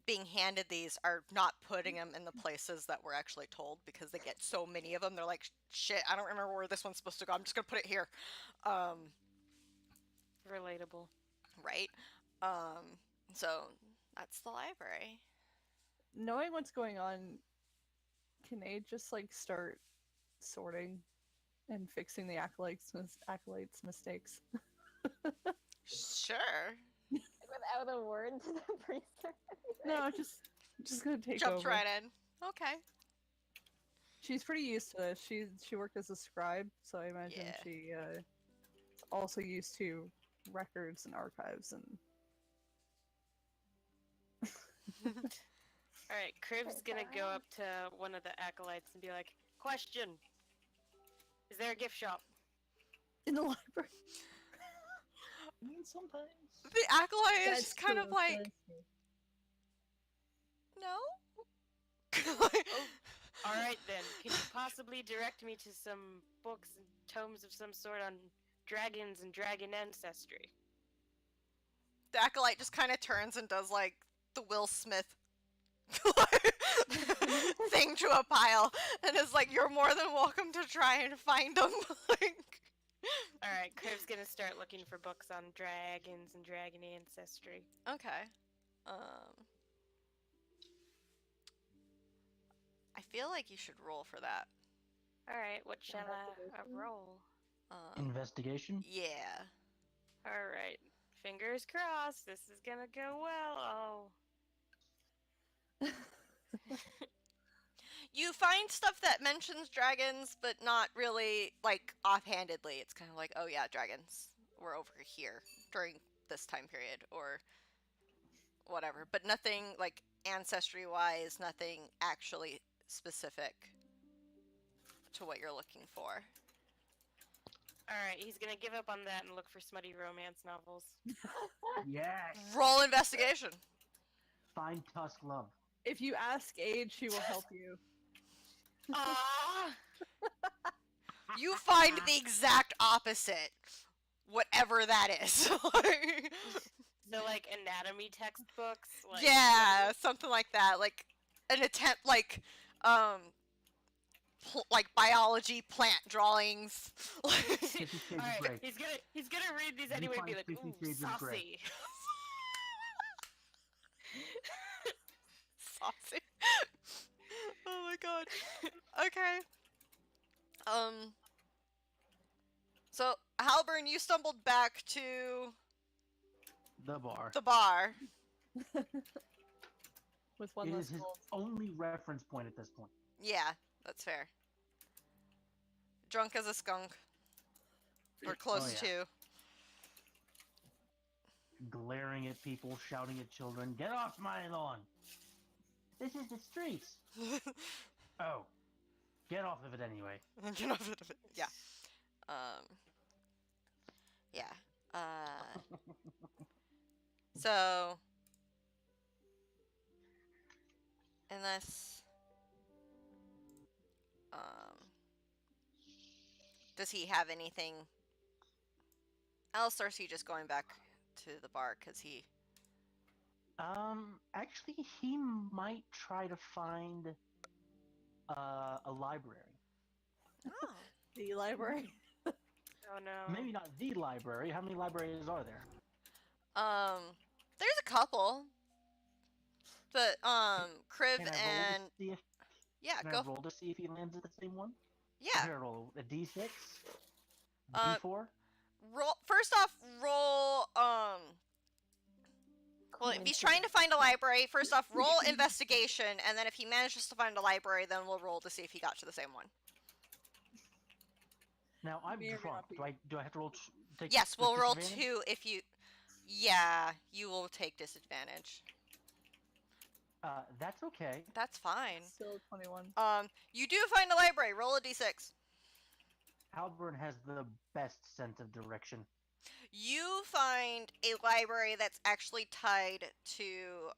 being handed these are not putting them in the places that we're actually told because they get so many of them. They're like, shit, I don't remember where this one's supposed to go. I'm just gonna put it here. Relatable. Right. So that's the library. Knowing what's going on, can they just like start sorting and fixing the acolytes mistakes? Sure. Without a word to the priest or anything. No, just gonna take Jumped over. right in. Okay. She's pretty used to this. She worked as a scribe, so I imagine Yeah. she is also used to records and archives and. Alright, Crib's gonna go up to one of the acolytes and be like, question! Is there a gift shop? In the library. I mean, sometimes. The acolyte is That's just kind of true, like, that's true. no. Alright then, can you possibly direct me to some books and tomes of some sort on dragons and dragon ancestry? The acolyte just kind of turns and does like the Will Smith thing to a pile, and is like, "You're more than welcome to try and find them." Like, Alright, Crib's gonna start looking for books on dragons and dragon ancestry. okay. I feel like you should roll for that. Alright, what shall I Investigation? roll? Investigation. Yeah. Alright, fingers crossed, this is gonna go well. Oh. You find stuff that mentions dragons, but not really like offhandedly. It's kind of like, oh yeah, dragons were over here during this time period, or whatever. But nothing like ancestry-wise, nothing actually specific to what you're looking for. Alright, he's gonna give up on that and look for smutty romance novels. Yes. Roll investigation. Find Tusk Love. If you ask Age, she will help you. Ah! You find the exact opposite, whatever that is. So, like, anatomy textbooks? Like, Yeah, something like that. Like an attempt, like like biology plant drawings. 50 Shades of Alright, Grey. he's gonna read these anyway and be like, find 50 ooh, Shades of Grey. saucy. Saucy. Oh my god. Okay. So Halburn, you stumbled back to The bar. the bar. With one It less is his gold. only reference point at this point. Yeah, that's fair. Drunk as a skunk. Or close yeah. to. Glaring at people, shouting at children, "Get off my lawn! This is the streets!" Oh. Get off of it anyway. Get off it. Yeah. Yeah. So, unless, does he have anything else, or is he just going back to the bar because he? Actually, he might try to find a library. Oh. The library. Oh no. Maybe not the library. How many libraries are there? There's a couple, but Kriv Can I roll and to see if, yeah, can go. I roll to see if he lands at the same one? Yeah. Here, roll a d6, Uh, d4. Roll first off. Roll Well, if he's trying to find a library, first off, roll investigation, and then if he manages to find a library, then we'll roll to see if he got to the same one. Now I'm May or may drunk. not be. Do I have to roll? Take Yes, with we'll roll disadvantage? 2 if you. Yeah, you will take disadvantage. That's okay. That's fine. Still 21. You do find a library. Roll a d6. Halburn has the best sense of direction. You find a library that's actually tied to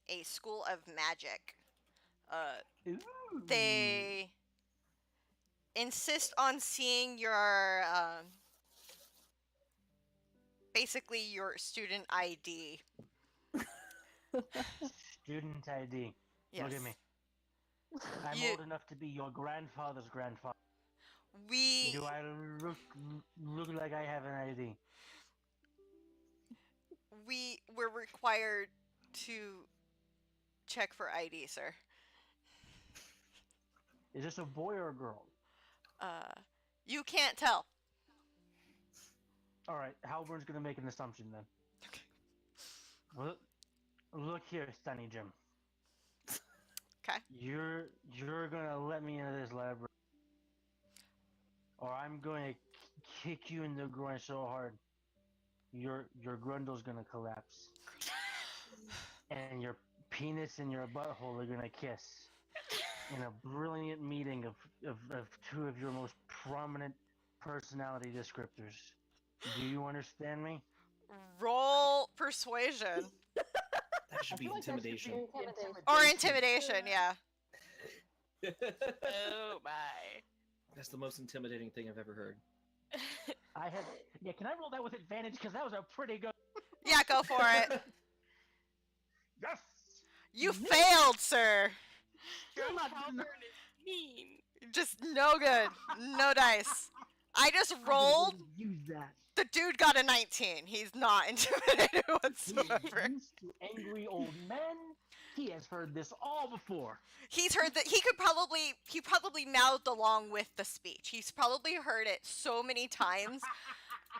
a school of magic. Ooh. They insist on seeing your basically your student ID. Student ID. Yes. Look at me. I'm You- old enough to be your grandfather's grandfather. We Do I look like I have an ID? we're required to check for ID, sir. Is this a boy or a girl? You can't tell. All right, Halburn's gonna make an assumption then. Okay. Well, look here, Stunny Jim. Okay. You're gonna let me into this library, or I'm going to kick you in the groin so hard, your grundle's gonna collapse, and your penis and your butthole are gonna kiss in a brilliant meeting of two of your most prominent personality descriptors. Do you understand me? Roll persuasion That should be I feel like that should intimidation. be Intimidation. or intimidation. Yeah. Oh my. That's the most intimidating thing I've ever heard. I had. Yeah, can I roll that with advantage? Because that was a pretty good. Yeah, go for it. Yes. You Nice. failed, sir. Still Drunk not good enough. Halberd is mean. Just no good. No dice. I just I rolled. didn't use that. The dude got a 19. He's not intimidated He whatsoever. is used to angry old men. He has heard this all before. He's heard that he probably mouthed along with the speech. He's probably heard it so many times,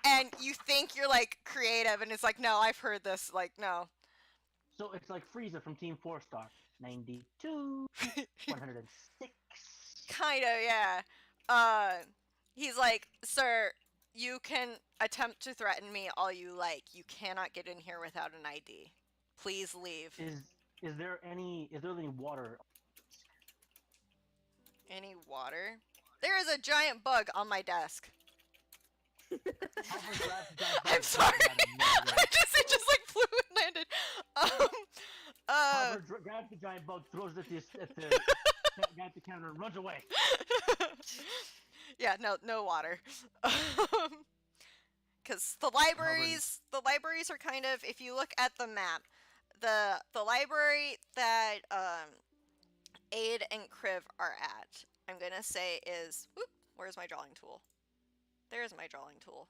and you think you're like creative, and it's like, no, I've heard this. Like, no. So it's like Frieza from Team 4 Star. 92, 106. Kinda, yeah. He's like, sir, you can attempt to threaten me all you like. You cannot get in here without an ID. Please leave. Is there any water? Any water? There is a giant bug on my desk. Halberd grabs the giant I'm bug, sorry. throws it at him, it just like flew and landed. Halberd grabs the giant bug, throws it at the guy at the counter, and runs away. Yeah, no water. Because the libraries are kind of, if you look at the map, the library that Aid and Kriv are at, I'm gonna say is, whoop, where's my drawing tool? There's my drawing tool.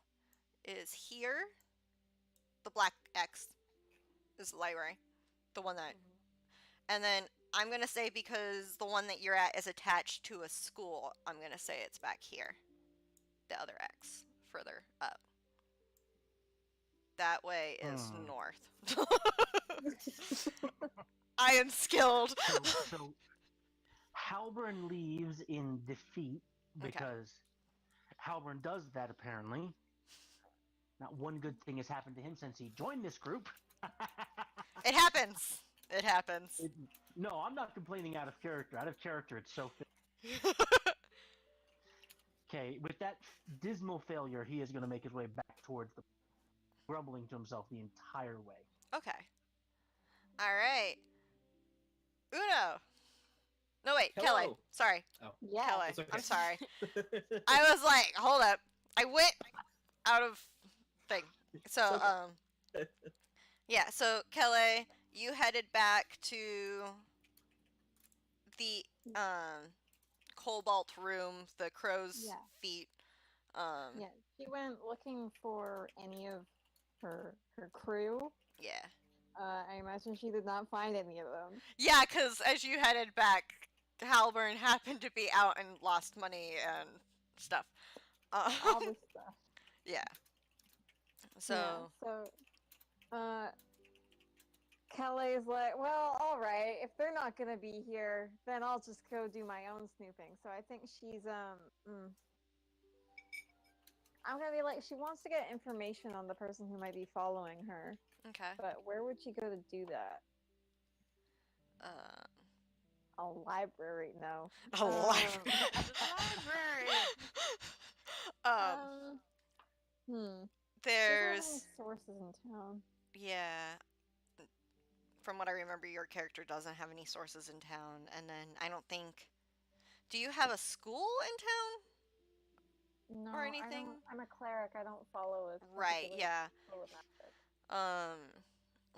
Is here. The black X is the library, the one that, and then I'm gonna say because the one that you're at is attached to a school, I'm gonna say it's back here. The other X further up. That way is north. I am skilled. So Halbern leaves in defeat because Halbern does that apparently. Not one good thing has happened to him since he joined this group. It happens. It happens. No, I'm not complaining out of character. Out of character, it's so. Okay, with that dismal failure, he is going to make his way back towards the, grumbling to himself the entire way. Okay. All right. Uno. No, wait, Kelly. Hello. Sorry, Yeah. Kelly. It's okay. I'm sorry. I was like, hold up. I went out of thing. So, It's yeah. So Kelly, you headed back to the cobalt room, the crow's Yeah. feet. Yeah, she went looking for any of her crew. Yeah. I imagine she did not find any of them. Yeah, because as you headed back, Halburn happened to be out and lost money and stuff. All this stuff. Yeah. So, Yeah, so, Kelly's like, well, all right. If they're not gonna be here, then I'll just go do my own snooping. So I think she's I'm gonna be like, she wants to get information on the person who might be following her, okay. but where would she go to do that? A library? No. A library. She doesn't have any There's, sources in town. yeah. From what I remember, your character doesn't have any sources in town, and then I don't think. Do you have a school in town? No, anything? I'm a cleric. I don't follow it. Right. Yeah.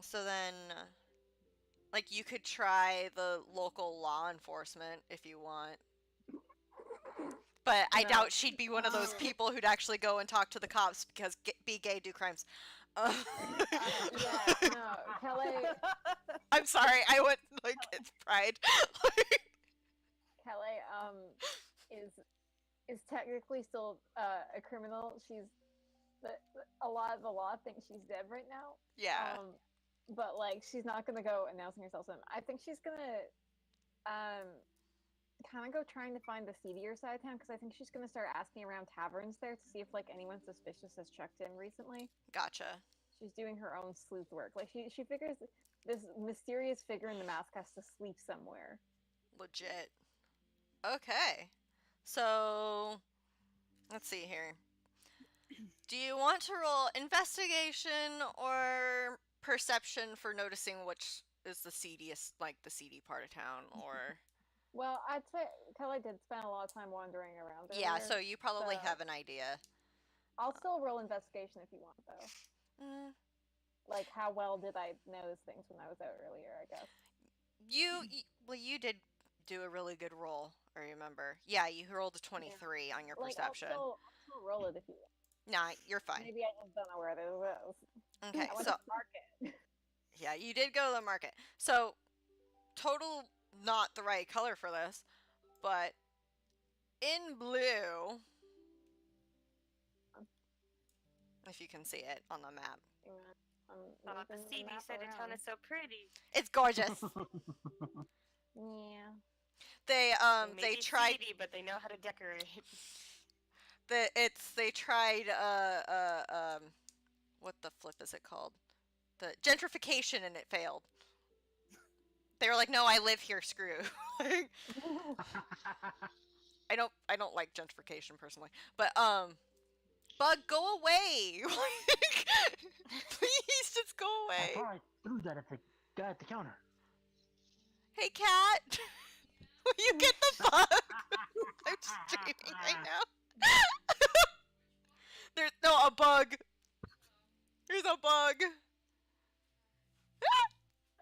So then, like, you could try the local law enforcement if you want. But I No. doubt she'd be one of those people who'd actually go and talk to the cops because be gay, do crimes. Yeah, no, Kelly. I'm sorry, I went like it's pride. Kelly is technically still a criminal. A lot of the law thinks she's dead right now. Yeah. But like she's not gonna go announcing herself to them. I think she's gonna kind of go trying to find the seedier side of town because I think she's gonna start asking around taverns there to see if like anyone suspicious has checked in recently. Gotcha. She's doing her own sleuth work. Like she figures this mysterious figure in the mask has to sleep somewhere. Legit. Okay. So, let's see here. Do you want to roll investigation or perception for noticing which is the seediest, like the seedy part of town, or Well, I'd say Kelly did spend a lot of time wandering around Yeah, earlier, so you probably so- have an idea. I'll still roll investigation if you want, though. Mm, Like, how well did I notice things when I was out earlier, I guess. well, you did do a really good roll, I remember. Yeah, you rolled a 23 on your Like, perception. I'll still roll it if you want. Nah, you're fine. Maybe I just don't know where it is. Okay, I went so to the market. yeah, you did go to the market. So total not the right color for this, but in blue, if you can see it on the map, Oh, the CD said a ton is so pretty. it's gorgeous. Yeah. They may they be tried seedy, but they know how to decorate. they tried what the flip is it called? The gentrification, and it failed. They were like, "No, I live here, screw." Like, I don't like gentrification personally, but Bug, go away! Like, please just go I away. thought I threw that at the guy at the counter. Hey, cat, will you get the bug? I'm streaming right now. There's a bug. There's a bug.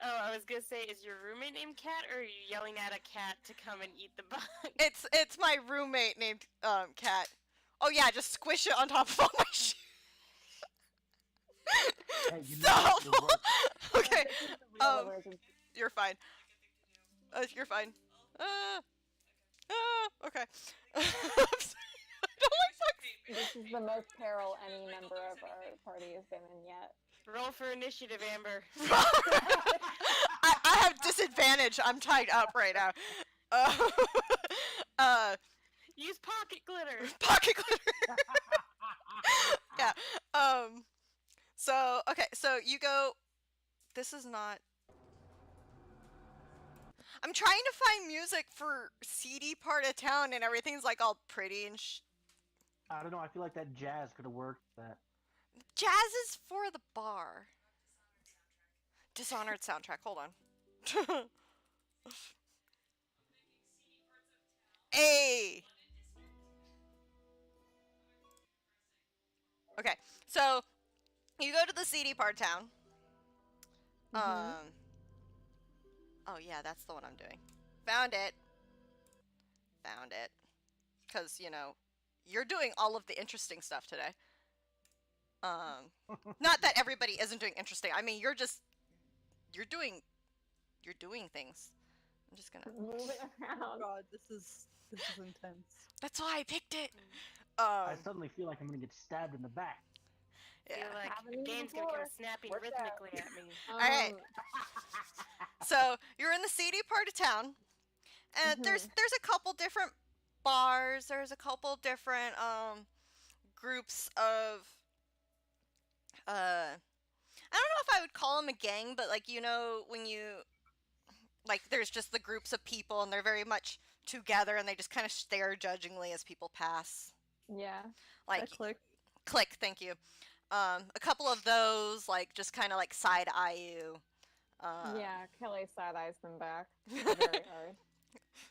Oh, I was gonna say, is your roommate named Cat, or are you yelling at a cat to come and eat the bug? It's my roommate named Cat. Oh yeah, just squish it on top of all my shit. Hey, you know Stop. the work. Okay, This is the real um, emergency. you're fine. You're fine. Okay. I'm sorry. I don't like bugs. This is the most peril any member of our party has been in yet. Roll for initiative, Amber. I have disadvantage. I'm tied up right now. Use pocket glitter. Pocket glitter. Yeah. So okay. So you go. This is not. I'm trying to find music for seedy part of town, and everything's like all pretty and I don't know. I feel like that jazz could have worked. That. Jazz is for the bar. Dishonored soundtrack. Hold on. Hey. Okay, so you go to the seedy part of town. Oh yeah, that's the one I'm doing. Found it. Found it. Because, you're doing all of the interesting stuff today. Not that everybody isn't doing interesting. I mean, you're doing things. I'm just gonna. Moving Oh around. god, this is intense. That's why I picked it. I suddenly feel like I'm gonna get stabbed in the back. I Yeah. feel like Haven't even Gane's gonna come before. snapping Worked out. rhythmically at me. Alright. So you're in the seedy part of town, and there's a couple different bars. There's a couple different groups of I don't know if I would call them a gang, but like when you like there's just the groups of people, and they're very much together, and they just kind of stare judgingly as people pass. Yeah. Like I click. click, thank you. A couple of those like just kind of like side eye you. Yeah, Kelly side eyes them back very hard.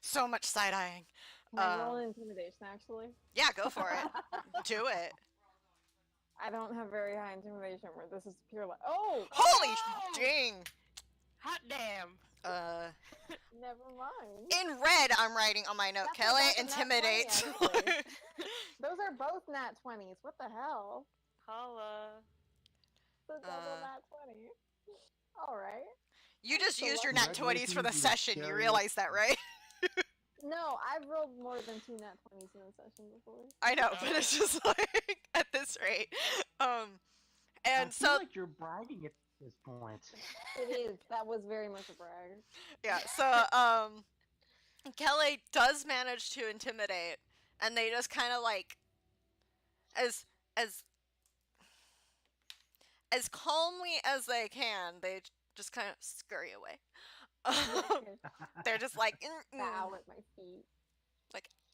So much side eyeing. Can I roll an intimidation, actually? Yeah, go for it. Do it. I don't have very high intimidation where this is pure like, oh! Holy Oh! dang. Hot damn! Never mind. In red, I'm writing on my note. That's Kelly a nat 20, intimidates. actually. Those are both nat 20s. What the hell? Holla. The double nat 20. Alright. You just So used your lucky. nat 20s for the Congratulations, you session. You scary- realize that, right? No, I've rolled more than 2 nat 20s in a session before. I know, but it's just like at this rate. I And feel so like you're bragging at this point. It is. That was very much a brag. yeah, so Kelly does manage to intimidate, and they just kind of like as as calmly as they can, they just kind of scurry away. They're just like, Bow at my feet.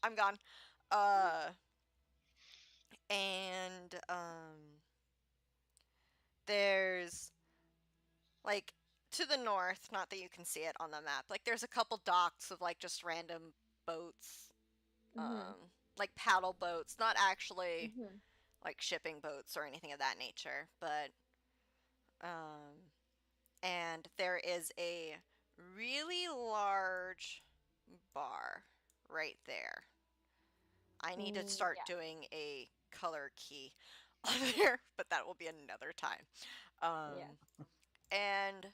I'm gone. And there's like to the north, not that you can see it on the map, like there's a couple docks of like just random boats, Mhm. like paddle boats, not actually Mhm. like shipping boats or anything of that nature, but and there is a really large bar right there. I need to start Yeah. doing a color key on there, but that will be another time. Yeah. And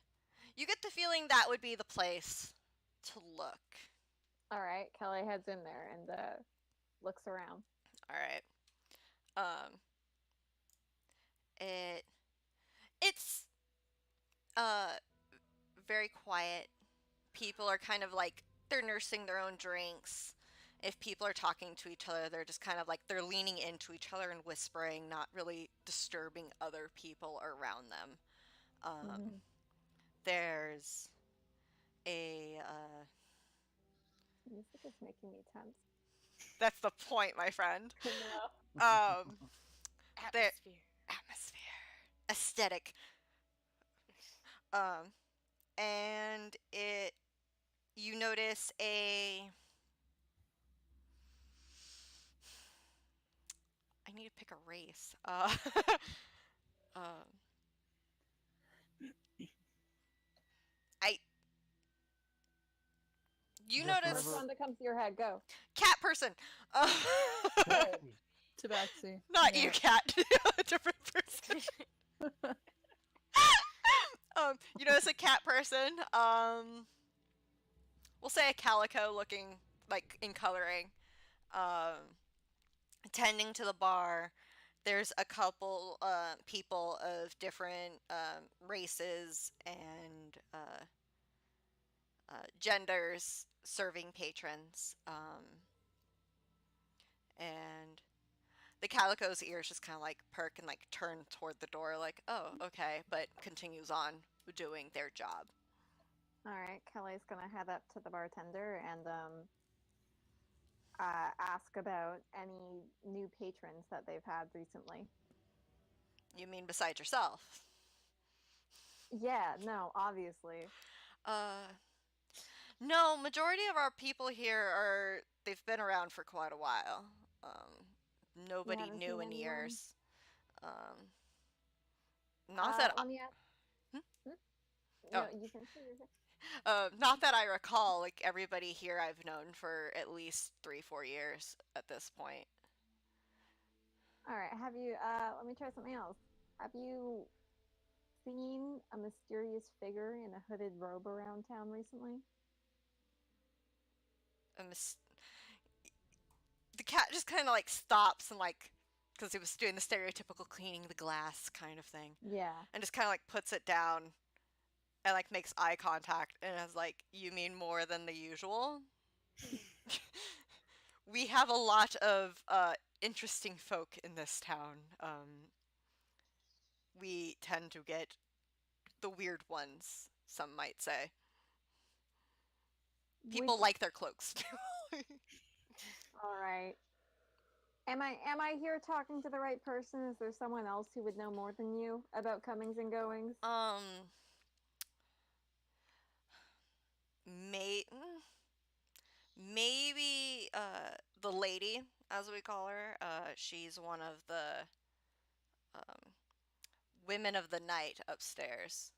you get the feeling that would be the place to look. All right. Kelly heads in there and looks around. All right. Um, it it's uh very quiet. People are kind of like they're nursing their own drinks. If people are talking to each other, they're just kind of like they're leaning into each other and whispering, not really disturbing other people around them. Mhm. There's a Music is making me tense. that's the point, my friend. No. There Atmosphere. atmosphere, aesthetic, um, and it you notice a I need to pick a race. Um, I you Just notice First whatever. one that comes to your head, go. cat person. Uh, Tabaxi. not Yeah. you, cat. A different person. You notice a cat person. We'll say a calico looking like in coloring. Um, tending to the bar. There's a couple people of different races and genders serving patrons. And the calico's ears just kind of like perk and like turn toward the door, like, oh, okay, but continues on doing their job. All right. Kelly's gonna head up to the bartender and ask about any new patrons that they've had recently. You mean besides yourself? Yeah. No. Obviously. Uh, no, majority of our people here are they've been around for quite a while. You Nobody haven't new seen in anyone. years. Um, not that Let me ask. hmm? Hmm? Oh, No, you can see yourself. not that I recall. Like everybody here, I've known for at least 3, 4 years at this point. All right. Have you? Let me try something else. Have you seen a mysterious figure in a hooded robe around town recently? And the cat just kind of like stops and like because he was doing the stereotypical cleaning the glass kind of thing, Yeah. and just kind of like puts it down and like makes eye contact and is like, "You mean more than the usual?" We have a lot of interesting folk in this town. We tend to get the weird ones, some might say. Would. People like their cloaks. All right. Am I here talking to the right person? Is there someone else who would know more than you about comings and goings? um, maybe the lady, as we call her. She's one of the um, women of the night upstairs.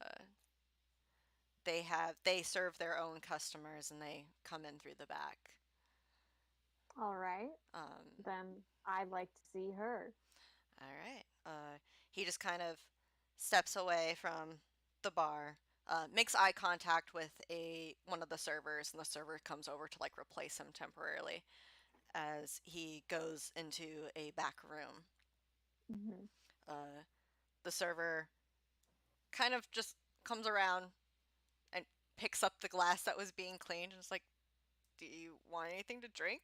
Uh, they serve their own customers and they come in through the back. All right. Um, Then I'd like to see her. all right. He just kind of steps away from the bar, makes eye contact with a one of the servers, and the server comes over to like replace him temporarily as he goes into a back room. Hmm. Uh, the server kind of just comes around and picks up the glass that was being cleaned and is like, "Do you want anything to drink?"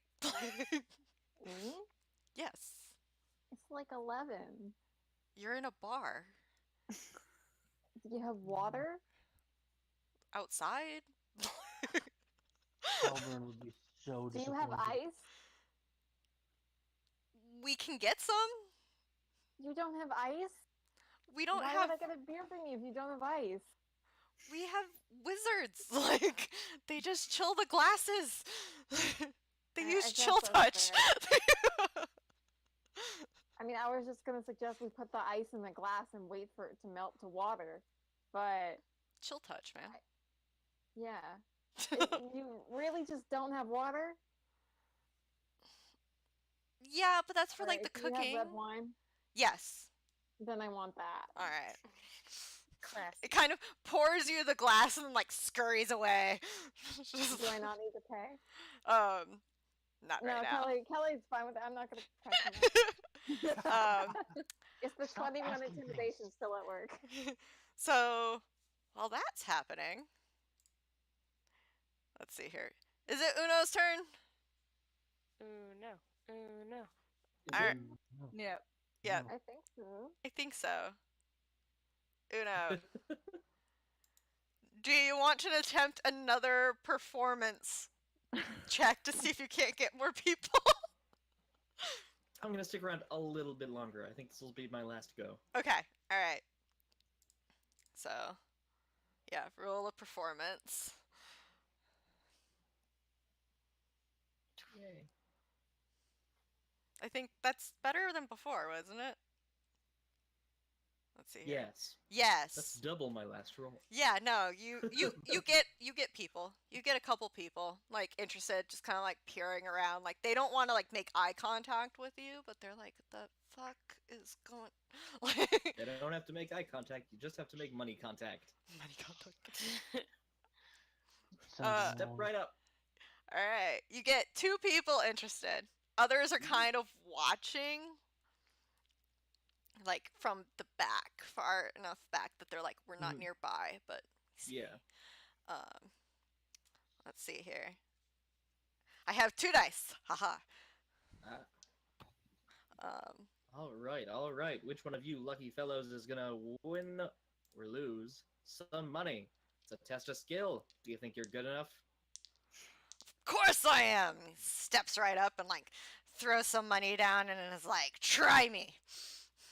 Me? Yes. It's like 11. You're in a bar Do you have water? outside. Shelburne would be so Do you have disappointed. ice? We can get some. You don't have ice? We don't Why have would I get a beer from you if you don't have ice? We have wizards. Like, they just chill the glasses. They I use guess chill that's touch. I mean, I was just gonna suggest we put the ice in the glass and wait for it to melt to water, but Chill touch, man. yeah, you really just don't have water. Yeah, but that's for like Alright, the do you have cooking. red wine? Yes. Then I want that. All right. Class. It kind of pours you the glass and then like scurries away. Just, Do I not need to pay? not No, right now. Kelly's fine with it. I'm not gonna press him. um, Is the Stop 21 asking intimidation things. still at work? so while that's happening, let's see here. Is it Uno's turn? Ooh, no. Ooh, no. Is Alright. it? Yeah. Yeah, I think so. I think so. Uno, do you want to attempt another performance check to see if you can't get more people? I'm gonna stick around a little bit longer. I think this will be my last go. Okay, all right. So, yeah, roll a performance. Yay. I think that's better than before, wasn't it? Let's see. Here. Yes. Yes. That's double my last roll. Yeah, no, you get people. You get a couple people like interested, just kind of like peering around. Like they don't want to like make eye contact with you, but they're like, "The fuck is going?" Like You don't have to make eye contact. You just have to make money contact. money contact. Sounds Step wrong. right up. All right, you get two people interested. Others are kind of watching, like from the back, far enough back that they're like, "We're not Mhm. nearby," but we see. Yeah. Let's see here. I have 2 dice. Haha. Ah. Um, All right. All right. Which one of you lucky fellows is gonna win or lose some money? It's a test of skill. Do you think you're good enough? of course I am. He steps right up and like throws some money down and is like, "Try me."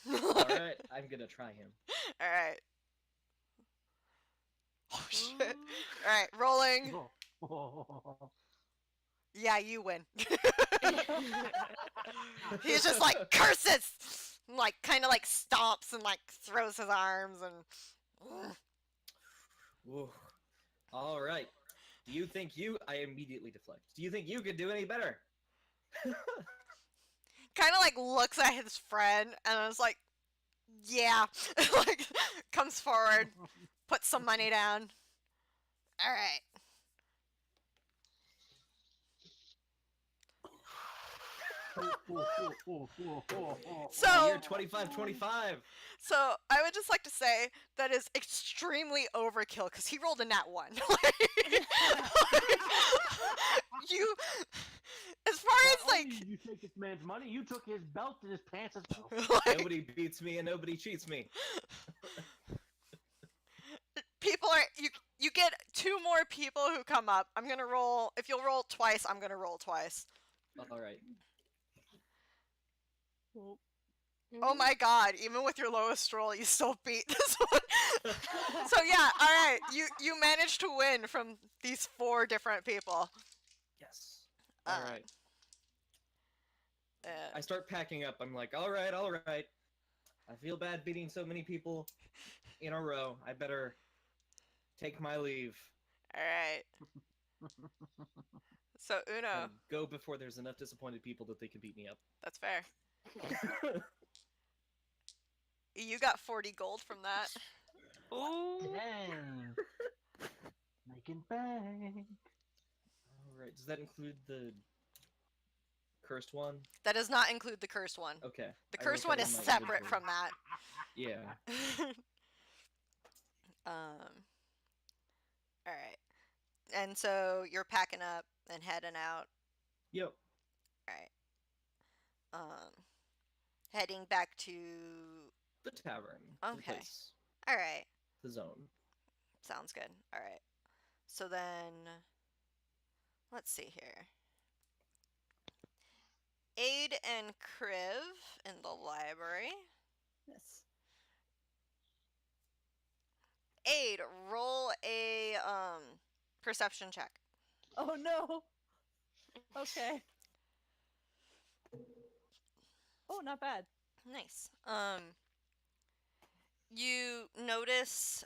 All right. I'm gonna try him. All right. Oh shit. All right, rolling. Yeah, you win. He's just like curses, like kind of like stomps and like throws his arms and. Whoa. All right. Do you think you? I immediately deflect. Do you think you could do any better? Kind of like looks at his friend and is like, "Yeah," like comes forward, puts some money down. All right. So Year 2525. So I would just like to say that is extremely overkill because he rolled a nat 1. You, as far Not as like, only did you take this man's money, you took his belt and his pants as well. like Nobody beats me and nobody cheats me. people are you get 2 more people who come up. I'm gonna roll. If you'll roll twice, I'm gonna roll twice. All right. Oh my god! Even with your lowest roll, you still beat this one. So yeah, all right. You managed to win from these 4 different people. Yes. All Uh, right. Uh, I start packing up. I'm like, all right, all right. I feel bad beating so many people in a row. I better take my leave. all right. So Uno, And go before there's enough disappointed people that they can beat me up. that's fair. You got 40 gold from that. Ooh. Dang. Making bank. All right. Does that include the cursed one? That does not include the cursed one. Okay. The I cursed wrote one that is in my separate inventory. from that. Yeah. All right. And so you're packing up and heading out. Yep. All right. Heading back to. The tavern. Okay. The place. All right. The zone. Sounds good. All right. So then, let's see here. Aid and Kriv in the library. Yes. Aid, roll a perception check. Oh no. Okay. Oh, not bad. Nice. You notice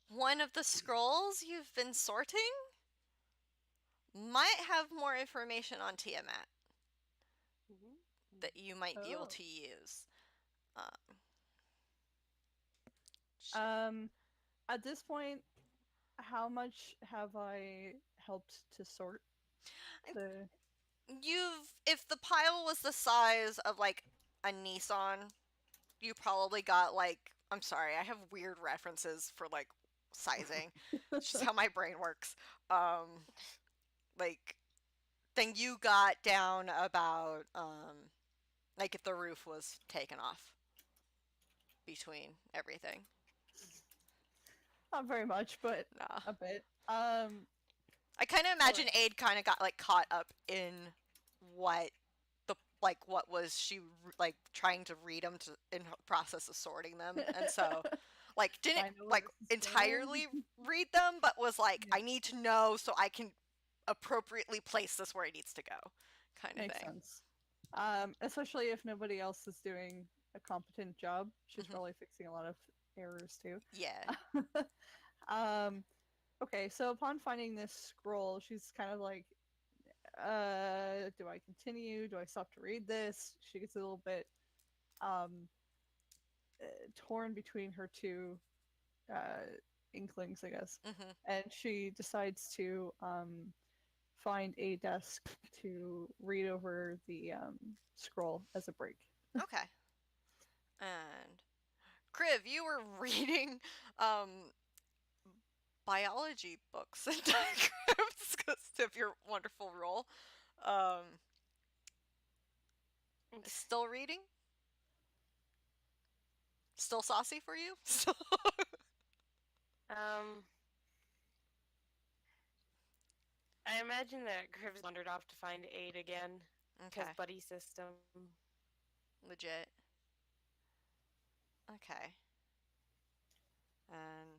one of the scrolls you've been sorting might have more information on Tiamat that you might be able Oh. to use. At this point, how much have I helped to sort the? If the pile was the size of like a Nissan, you probably got like, I'm sorry, I have weird references for like sizing. It's just how my brain works. Like, then you got down about like if the roof was taken off between everything. Not very much, but Nah. a bit. I kind of imagine Aid kind of got like caught up in what what was she like trying to read them to in her process of sorting them, and so like didn't I know where like this is going. entirely read them, but was like, Yeah. I need to know so I can appropriately place this where it needs to go, kind of Makes thing. sense. Especially if nobody else is doing a competent job. She's Mhm. probably fixing a lot of errors too. Yeah. Okay, so upon finding this scroll, she's kind of like, do I continue? Do I stop to read this? She gets a little bit um, torn between her two inklings, I guess. Mhm. And she decides to find a desk to read over the scroll as a break. Okay. And Kriv, you were reading biology books and diagrams because of your wonderful role. Still reading? Still saucy for you? Um, I imagine that Criv's wandered off to find aid again. Okay. Because buddy system. Legit. Okay. And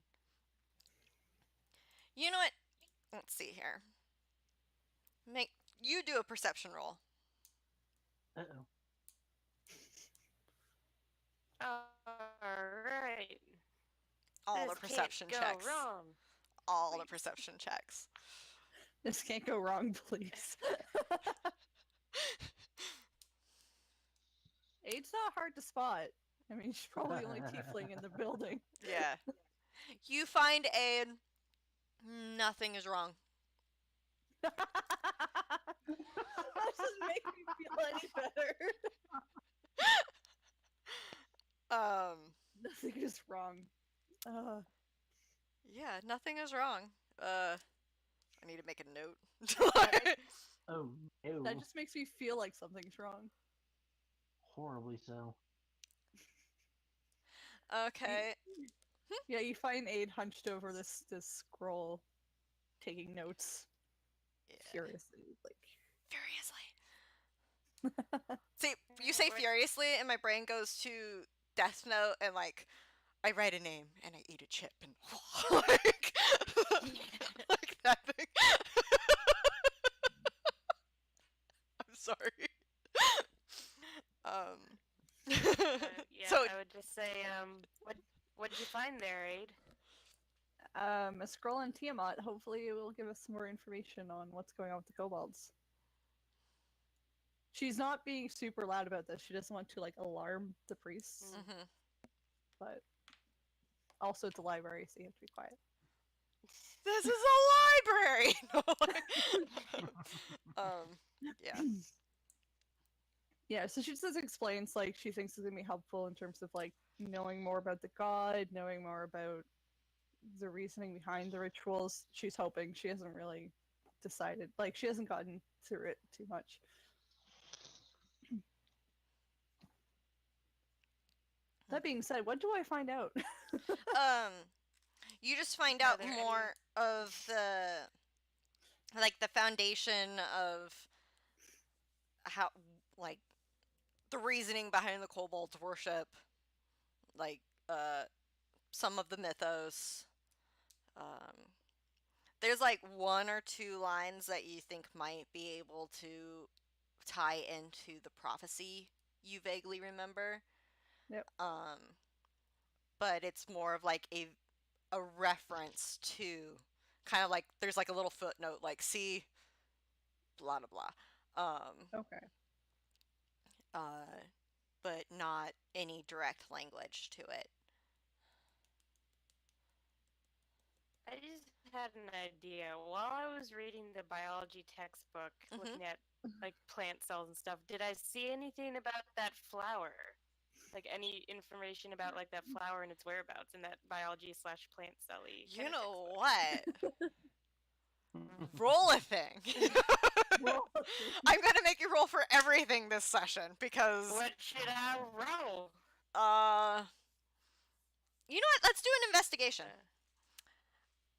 you know what? Let's see here. Make you do a perception roll. Uh-oh. Alright. All This the perception can't checks. go wrong. All the perception checks. This can't go wrong, please. Aid's not hard to spot. I mean, she's probably the only tiefling in the building. Yeah. You find Aid. Nothing is wrong. That doesn't make me feel any better. Nothing is wrong. Yeah, nothing is wrong. I need to make a note. Oh, ew. That just makes me feel like something's wrong. Horribly so. Okay. Yeah, you find Aid hunched over this scroll, taking notes Yeah. furiously. Like, Furiously. See, you say furiously, and my brain goes to Death Note, and like, I write a name and I eat a chip, and like, like that thing. I'm sorry. Yeah, So I would just say, what'd you find there, Aid? a scroll on Tiamat. Hopefully, it will give us some more information on what's going on with the kobolds. She's not being super loud about this. She doesn't want to like alarm the priests, mhm. but also it's a library, so you have to be quiet. This is a library. No, yeah. Yeah, so she just explains like she thinks it's gonna be helpful in terms of like knowing more about the god, knowing more about the reasoning behind the rituals. She's hoping. She hasn't really decided. Like she hasn't gotten through it too much. That being said, what do I find out? You just find Are out there any- more of the foundation of how, like, the reasoning behind the kobolds worship, like, some of the mythos. Um, there's like one or two lines that you think might be able to tie into the prophecy you vaguely remember. Yep. But it's more of like a reference to kind of like there's like a little footnote like see blah blah blah. Okay. Uh, but not any direct language to it. I just had an idea. While I was reading the biology textbook, looking at like plant cells and stuff, did I see anything about that flower? Like any information about like that flower and its whereabouts in that biology / plant celly? You kinda know textbook? what? Roll a thing. I'm gonna make you roll for everything this session because What should I roll? you know what? Let's do an investigation.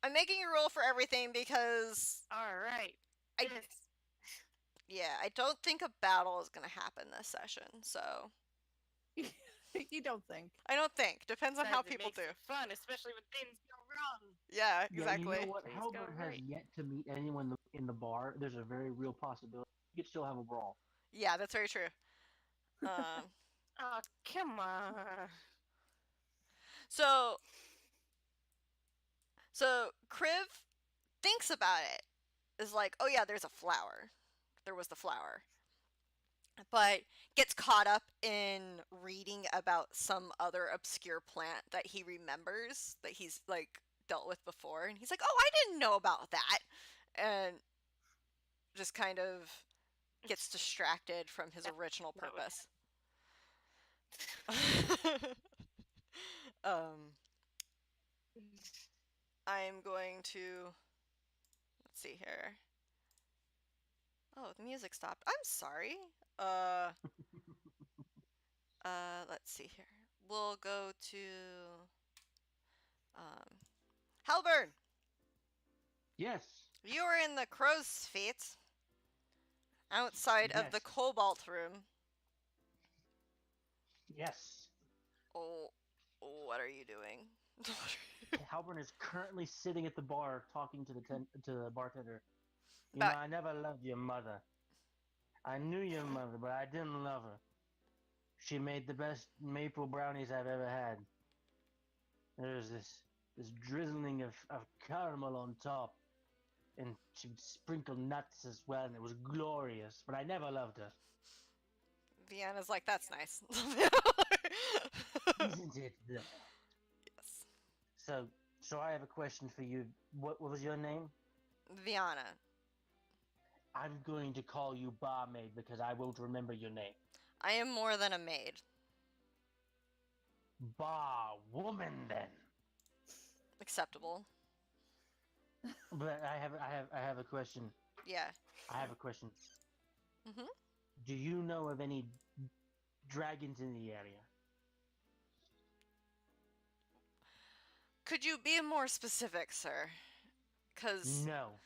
I'm making you roll for everything because All right. I don't think a battle is gonna happen this session. So You don't think? I don't think. Depends on how Besides, it people makes do. it fun, especially when things go wrong. Yeah, Yeah, exactly. you know what? Please Halbert go has right. yet to meet anyone in the bar. There's a very real possibility you could still have a brawl. Yeah, that's very true. Oh, come on. So Kriv thinks about it. Is like, oh yeah, there's a flower. There was the flower. But gets caught up in reading about some other obscure plant that he remembers that he's like dealt with before, and he's like, oh, I didn't know about that, and just kind of gets distracted from his original That would purpose. I'm going to let's see here. Oh, the music stopped. I'm sorry. Let's see here. We'll go to Halburn. Yes. You are in the crow's feet outside of the Yes. cobalt room. Yes. Oh, what are you doing? Halbert is currently sitting at the bar talking to the bartender. You But- know, I never loved your mother. I knew your mother, but I didn't love her. She made the best maple brownies I've ever had. There's this drizzling of caramel on top. And she'd sprinkle nuts as well, and it was glorious, but I never loved her. Vienna's like, that's nice. Isn't it, though? Yes. So I have a question for you. What was your name? Viana. I'm going to call you barmaid because I won't remember your name. I am more than a maid. Bar woman, then. Acceptable. But I have a question. Yeah. I have a question. Mhm. Do you know of any dragons in the area? Could you be more specific, sir? Because No.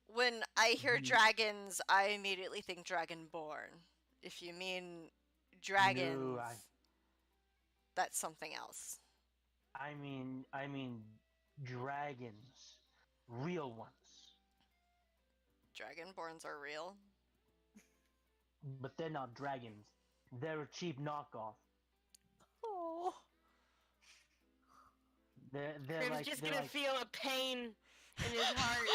when I hear Mhm. dragons, I immediately think dragonborn. If you mean dragons, No, that's something else. I mean dragons, real ones. Dragonborns are real. But they're not dragons. They're a cheap knockoff. Oh. They're Grim's like just they're gonna like, feel a pain in his heart.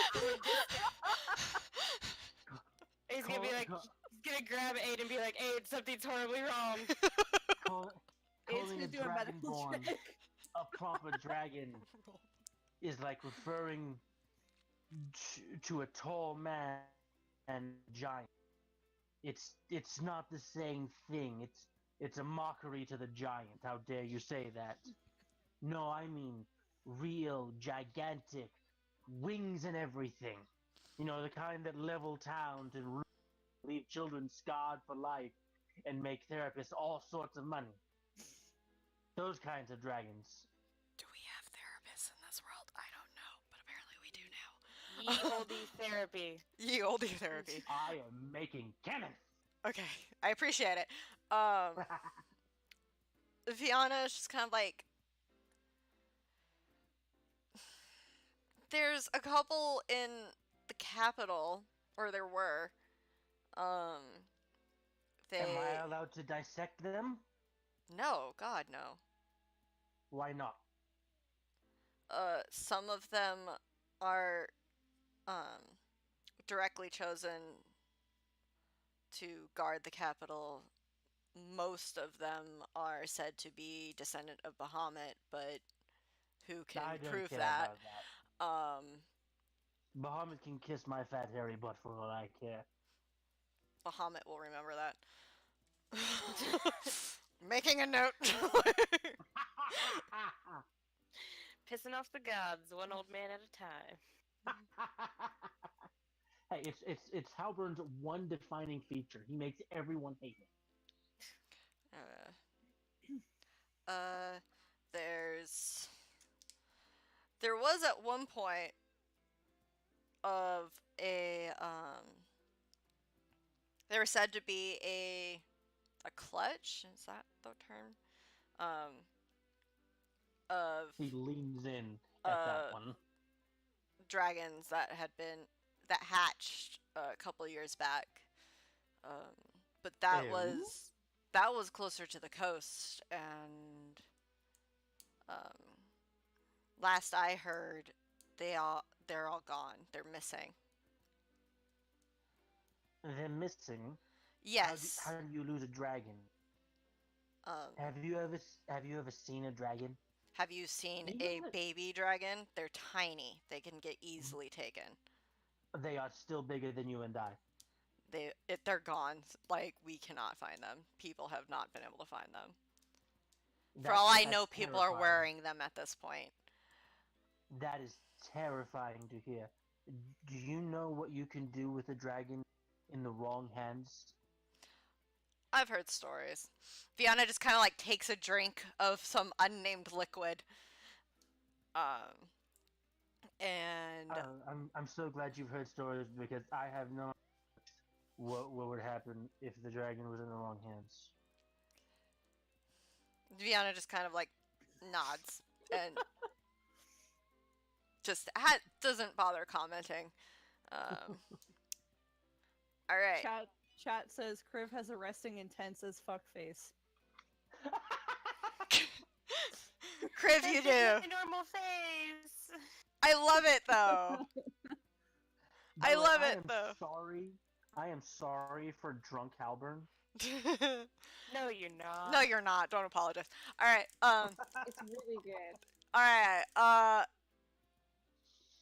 He's gonna be like, he's gonna grab Aid and be like, Aid, something's horribly wrong. It's calling gonna a do a medical dragonborn check. a proper dragon is like referring to a tall man and giant. It's not the same thing. It's a mockery to the giant. How dare you say that? No, I mean real, gigantic, wings and everything. You know, the kind that level towns and leave children scarred for life and make therapists all sorts of money. Those kinds of dragons. Do we have therapists in this world? I don't know, but apparently we do now. Ye olde therapy. Ye olde therapy. I am making cannon. Okay, I appreciate it. Viana is just kind of like, There's a couple in the capital, or there were. Um, Am I they allowed to dissect them? no, God no. Why not? Some of them are um directly chosen to guard the capital. Most of them are said to be descendant of Bahamut, but who can I don't prove care that? about that. Um, Bahamut can kiss my fat hairy butt for all I care. Bahamut will remember that. Making a note. Pissing off the gods, one old man at a time. Hey, it's Halbern's one defining feature. He makes everyone hate him. Uh, there's there was at one point of a there was said to be a clutch, is that the term? Of He leans in at that uh one. dragons that hatched a couple years back. Um, but Ew. that was closer to the coast, and um, last I heard, they're all gone. They're missing. They're missing. Yes. How do you lose a dragon? Um, Have you ever seen a dragon? have you seen Even a the- baby dragon? They're tiny. They can get easily taken. They are still bigger than you and I. They're gone. Like, we cannot find them. People have not been able to find them. For all I know, That's people are terrifying. wearing them at this point. That is terrifying to hear. Do you know what you can do with a dragon in the wrong hands? I've heard stories. Fiona just kind of like takes a drink of some unnamed liquid. Um, and I'm so glad you've heard stories because I have no what would happen if the dragon was in the wrong hands. Fiona just kind of like nods and just doesn't bother commenting. All right. Chat says Kriv has a resting intense as fuck face. Kriv, you That's do. my normal face. I love it though. By I the way, love I it am though. Sorry. I am sorry for drunk Halbern. No, you're not. No, you're not. Don't apologize. All right. It's really good. All right.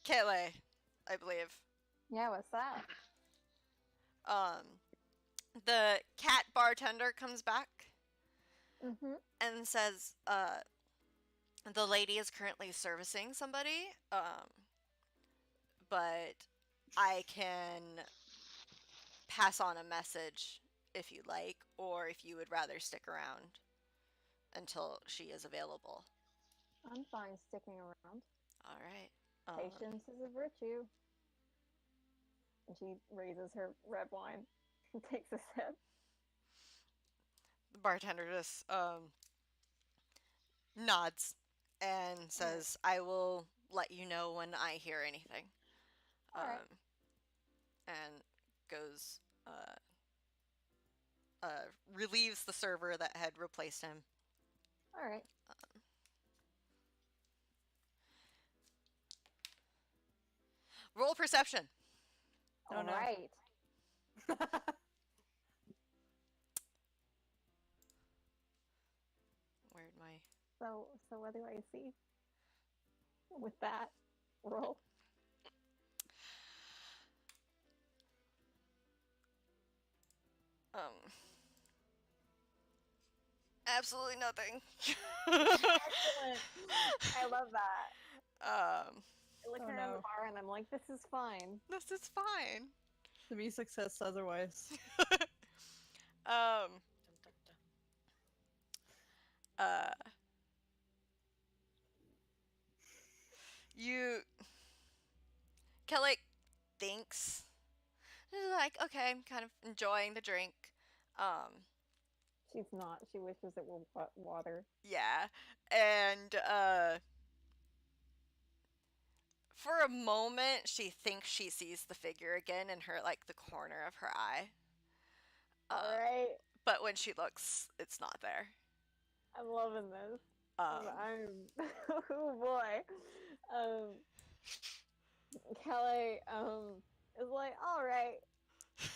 Kaylee, I believe. Yeah, what's that? The cat bartender comes back Mm-hmm. and says, the lady is currently servicing somebody, but I can pass on a message if you'd like, or if you would rather stick around until she is available. I'm fine sticking around. All right. Patience is a virtue. And she raises her red wine and takes a sip. The bartender just nods and says, "I will let you know when I hear anything." All right. And goes relieves the server that had replaced him. All right. Roll perception. Oh, All no. right. Where'd my So what do I see with that roll? absolutely nothing. Excellent. I love that. I look Oh, around no. the bar and I'm like, this is fine. This is fine. The music says otherwise. Um, Dun, dun, dun. you Kelly thinks, she's like, okay, I'm kind of enjoying the drink. She's not. She wishes it were water. Yeah, and For a moment, she thinks she sees the figure again in her like the corner of her eye. All Um, right, but when she looks, it's not there. I'm loving this. I'm oh boy. Um, Kelly is like, all right,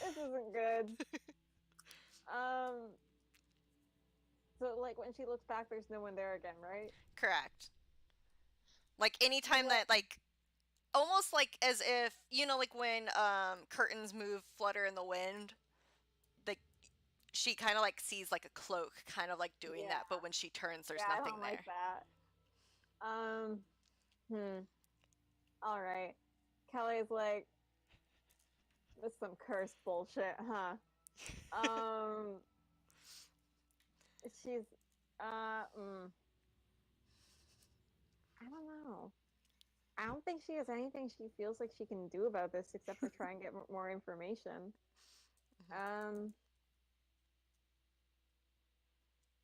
this isn't good. Um, so like when she looks back, there's no one there again, right? Correct. Like anytime What? that like almost like as if like when curtains move flutter in the wind, like she kind of like sees like a cloak kind of like doing Yeah, that, but when she turns there's yeah, I nothing don't there. like that. Hmm. All right. Kelly's like, this is some cursed bullshit, huh? Um, she's, I don't know. I don't think she has anything she feels like she can do about this except for try and get more information. Um,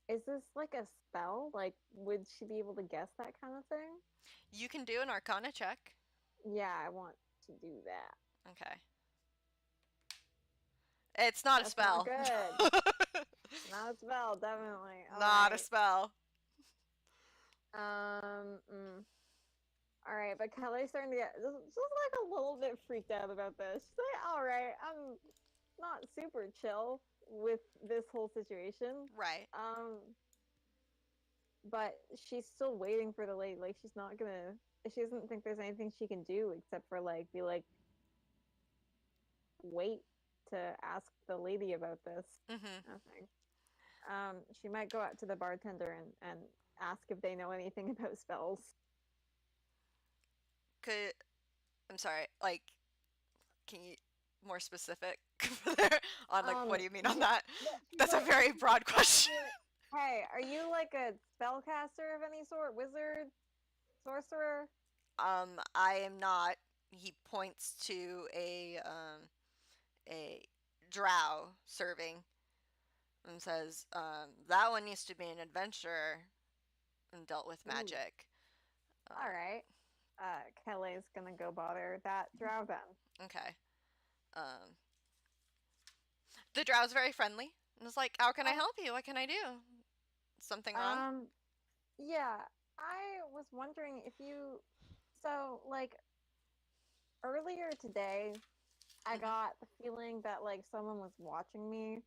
is this like a spell? Like, would she be able to guess that kind of thing? You can do an arcana check. Yeah, I want to do that. Okay. It's not a That's not spell. good. Not a spell, definitely. All Not a right. spell. All right, but Kelly's starting to get just like a little bit freaked out about this. She's like, all right, I'm not super chill with this whole situation. Right. But she's still waiting for the lady. Like, she's not gonna. She doesn't think there's anything she can do except for like be like, wait to ask the lady about this. Mhm. Nothing. She might go out to the bartender and ask if they know anything about spells. Could I'm sorry. Like, can you more specific there on like what do you mean on that? That's a very broad question. Hey, are you like a spellcaster of any sort? Wizard? Sorcerer? I am not. He points to a drow serving and says, that one needs to be an adventurer and dealt with Ooh. magic. All right. Kelly's gonna go bother that drow then. Okay. Um, the drow's very friendly and is like, "How can I help you? What can I do? Something wrong?" Yeah, I was wondering if you. So, like, earlier today, I got the feeling that, like, someone was watching me.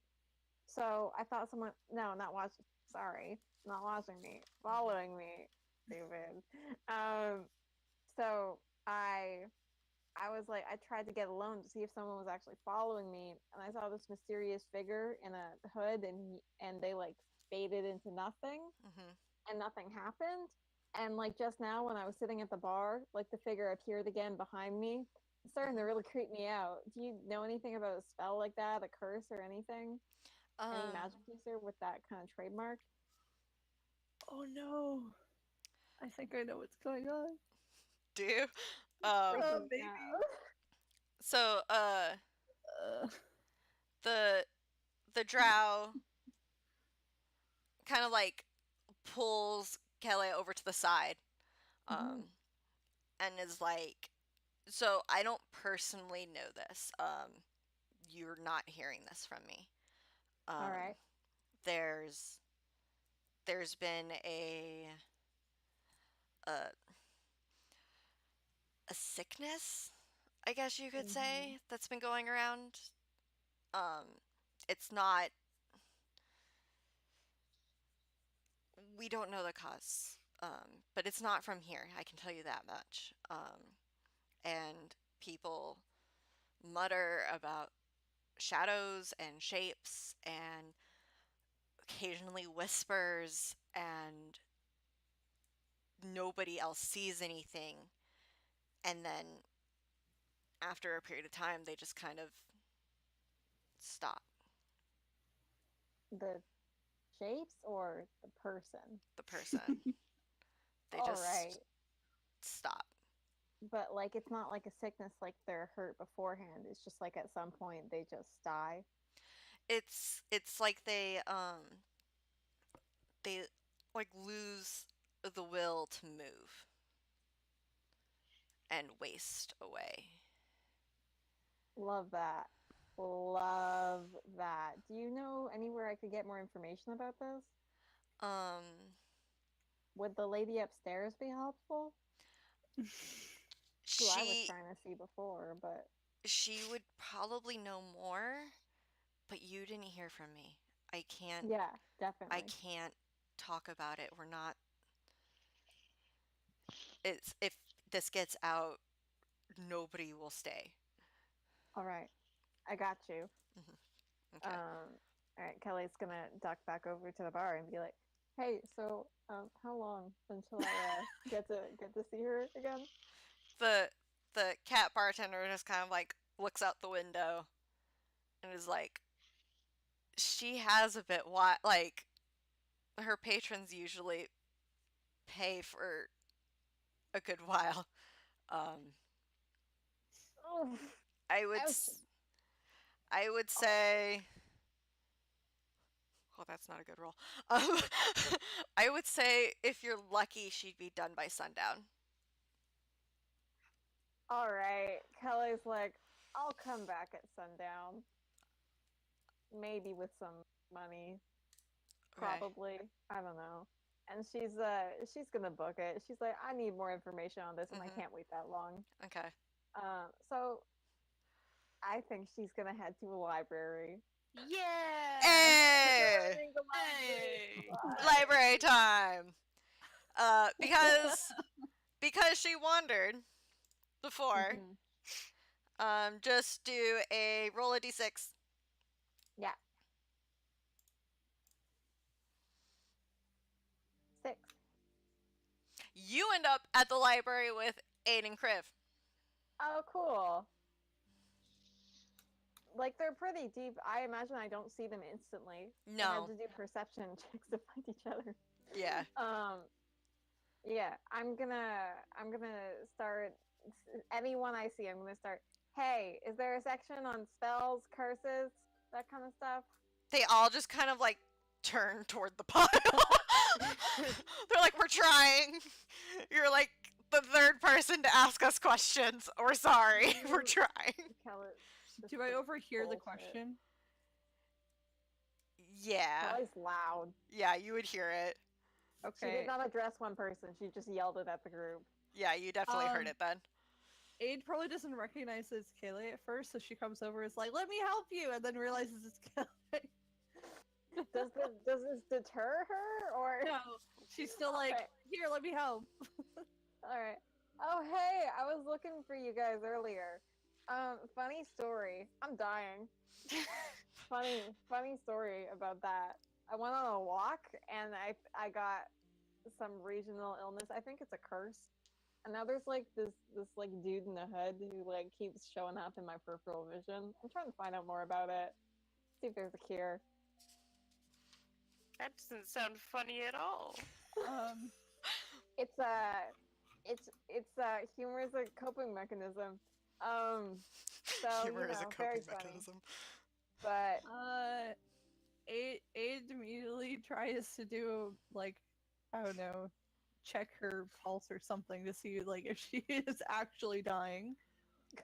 So I thought someone. No, not watching. Sorry. Not watching me. Following me. Stupid. Um, so I was like, I tried to get alone to see if someone was actually following me, and I saw this mysterious figure in a hood, and they like faded into nothing, Mhm. and nothing happened. And like just now, when I was sitting at the bar, like the figure appeared again behind me. It's starting to really creep me out. Do you know anything about a spell like that, a curse or anything? Any magic user with that kind of trademark? Oh no. I think I know what's going on. Do you? Oh, Freaking baby. out. So Uh, the drow kind of like pulls Kelly over to the side, Mhm. and is like, "So I don't personally know this. You're not hearing this from me. All right. There's been a a sickness, I guess you could Mhm. say, that's been going around. Um, it's not. We don't know the cause. But it's not from here. I can tell you that much. And people mutter about shadows and shapes and occasionally whispers, and nobody else sees anything. And then after a period of time, they just kind of stop. The shapes or the person? The person, they All just right. stop. But like it's not like a sickness like they're hurt beforehand. It's just like at some point they just die. It's like they like lose the will to move. and waste away. Love that. Love that. Do you know anywhere I could get more information about this? Um, Would the lady upstairs be helpful? Who I was she trying to see before, but she would probably know more, but you didn't hear from me. yeah, I definitely. can't talk about it. We're not. It's if this gets out, nobody will stay. All right, I got you. Okay. All right, Kelly's gonna duck back over to the bar and be like, "Hey, so how long until I get to see her again?" The cat bartender just kind of like looks out the window and is like, she has a bit like her patrons usually pay for a good while. Um, Oh, I would ouch. I would say, oh, that's not a good roll. Um, I would say if you're lucky, she'd be done by sundown. All right, Kelly's like, "I'll come back at sundown, maybe with some money, Okay. probably. I don't know." And she's gonna book it. She's like, "I need more information on this, and I Mhm. can't wait that long." Okay. So I think she's gonna head to a library. Yeah! Hey, Joining the library. Hey! library time. Because she wandered before. Mhm. Just do a roll a d6. Yeah. 6. You end up at the library with Aiden and Kriv. Oh, cool. Like they're pretty deep. I imagine I don't see them instantly. I had No. to do perception checks to find each other. Yeah. Yeah, I'm gonna start anyone I see. I'm gonna start. Hey, is there a section on spells, curses, that kind of stuff? They all just kind of like turn toward the pile. They're like, we're trying. You're like the third person to ask us questions. We're sorry. We're trying. Do I overhear the question? Yeah. Kelly's loud. Yeah, you would hear it. She Okay. did not address one person. She just yelled it at the group. Yeah, you definitely heard it then. Aid probably doesn't recognize it's Kaylee at first, so she comes over and is like, "Let me help you," and then realizes it's Kaylee. Does this deter her or No, she's still like, Okay. "Here, let me help." All right. Oh, hey, I was looking for you guys earlier. Funny story. I'm dying. Funny story about that. I went on a walk and I got some regional illness. I think it's a curse. And now there's like this like dude in the hood who like keeps showing up in my peripheral vision. I'm trying to find out more about it. See if there's a cure. That doesn't sound funny at all. It's humor is a coping mechanism. So Humor is a very coping funny. mechanism. But Aid immediately tries to do like, I don't know, check her pulse or something to see like if she is actually dying.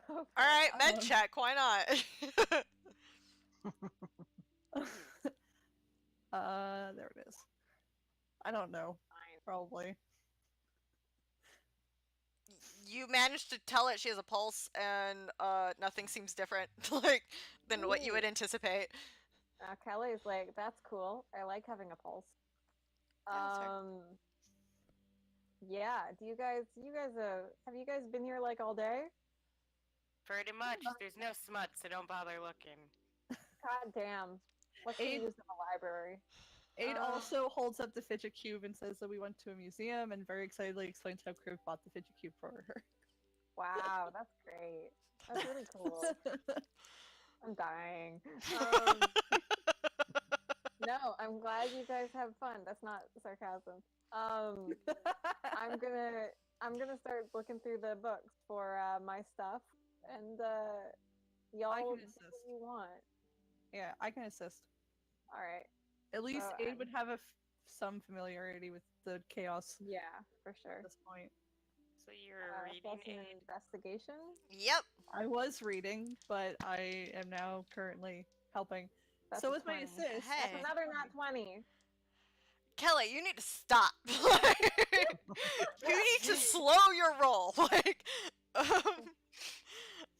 go for All right, it. med check. Why not? There it is. I don't know. Probably. You managed to tell it she has a pulse, and nothing seems different like than what you would Neat. anticipate. Kelly's like, that's cool. I like having a pulse. Yeah, that's fair. Yeah. Do you guys have you guys been here like all day? Pretty much. There's no smut, so don't bother looking. God damn. What's the Aid- use of a library? Aid also holds up the fidget cube and says that we went to a museum and very excitedly explains how Kriv bought the fidget cube for her. Wow, that's great. That's really cool. I'm dying. No, I'm glad you guys have fun. That's not sarcasm. I'm gonna start looking through the books for my stuff, and y'all I can do assist. what you want. Yeah, I can assist. All right. At least So, Aid would have some familiarity with the chaos Yeah, for sure. at this point. So So you're Plus reading an aid. investigation. Yep. I was reading, but I am now currently helping. That's So a is my 20. assist. Hey. That's another not 20. Kelly, you need to stop. You need to slow your roll.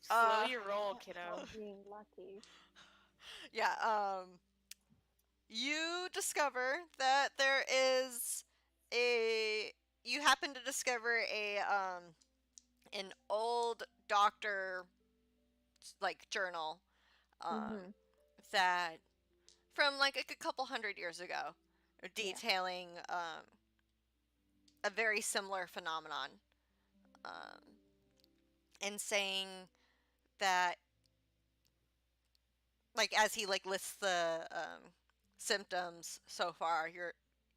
Slow your roll, kiddo. Well, being lucky. Yeah, you discover that there is a you happen to discover an old doctor like journal Mhm. that from like a couple hundred years ago detailing a very similar phenomenon um, and saying that like as he like lists the symptoms so far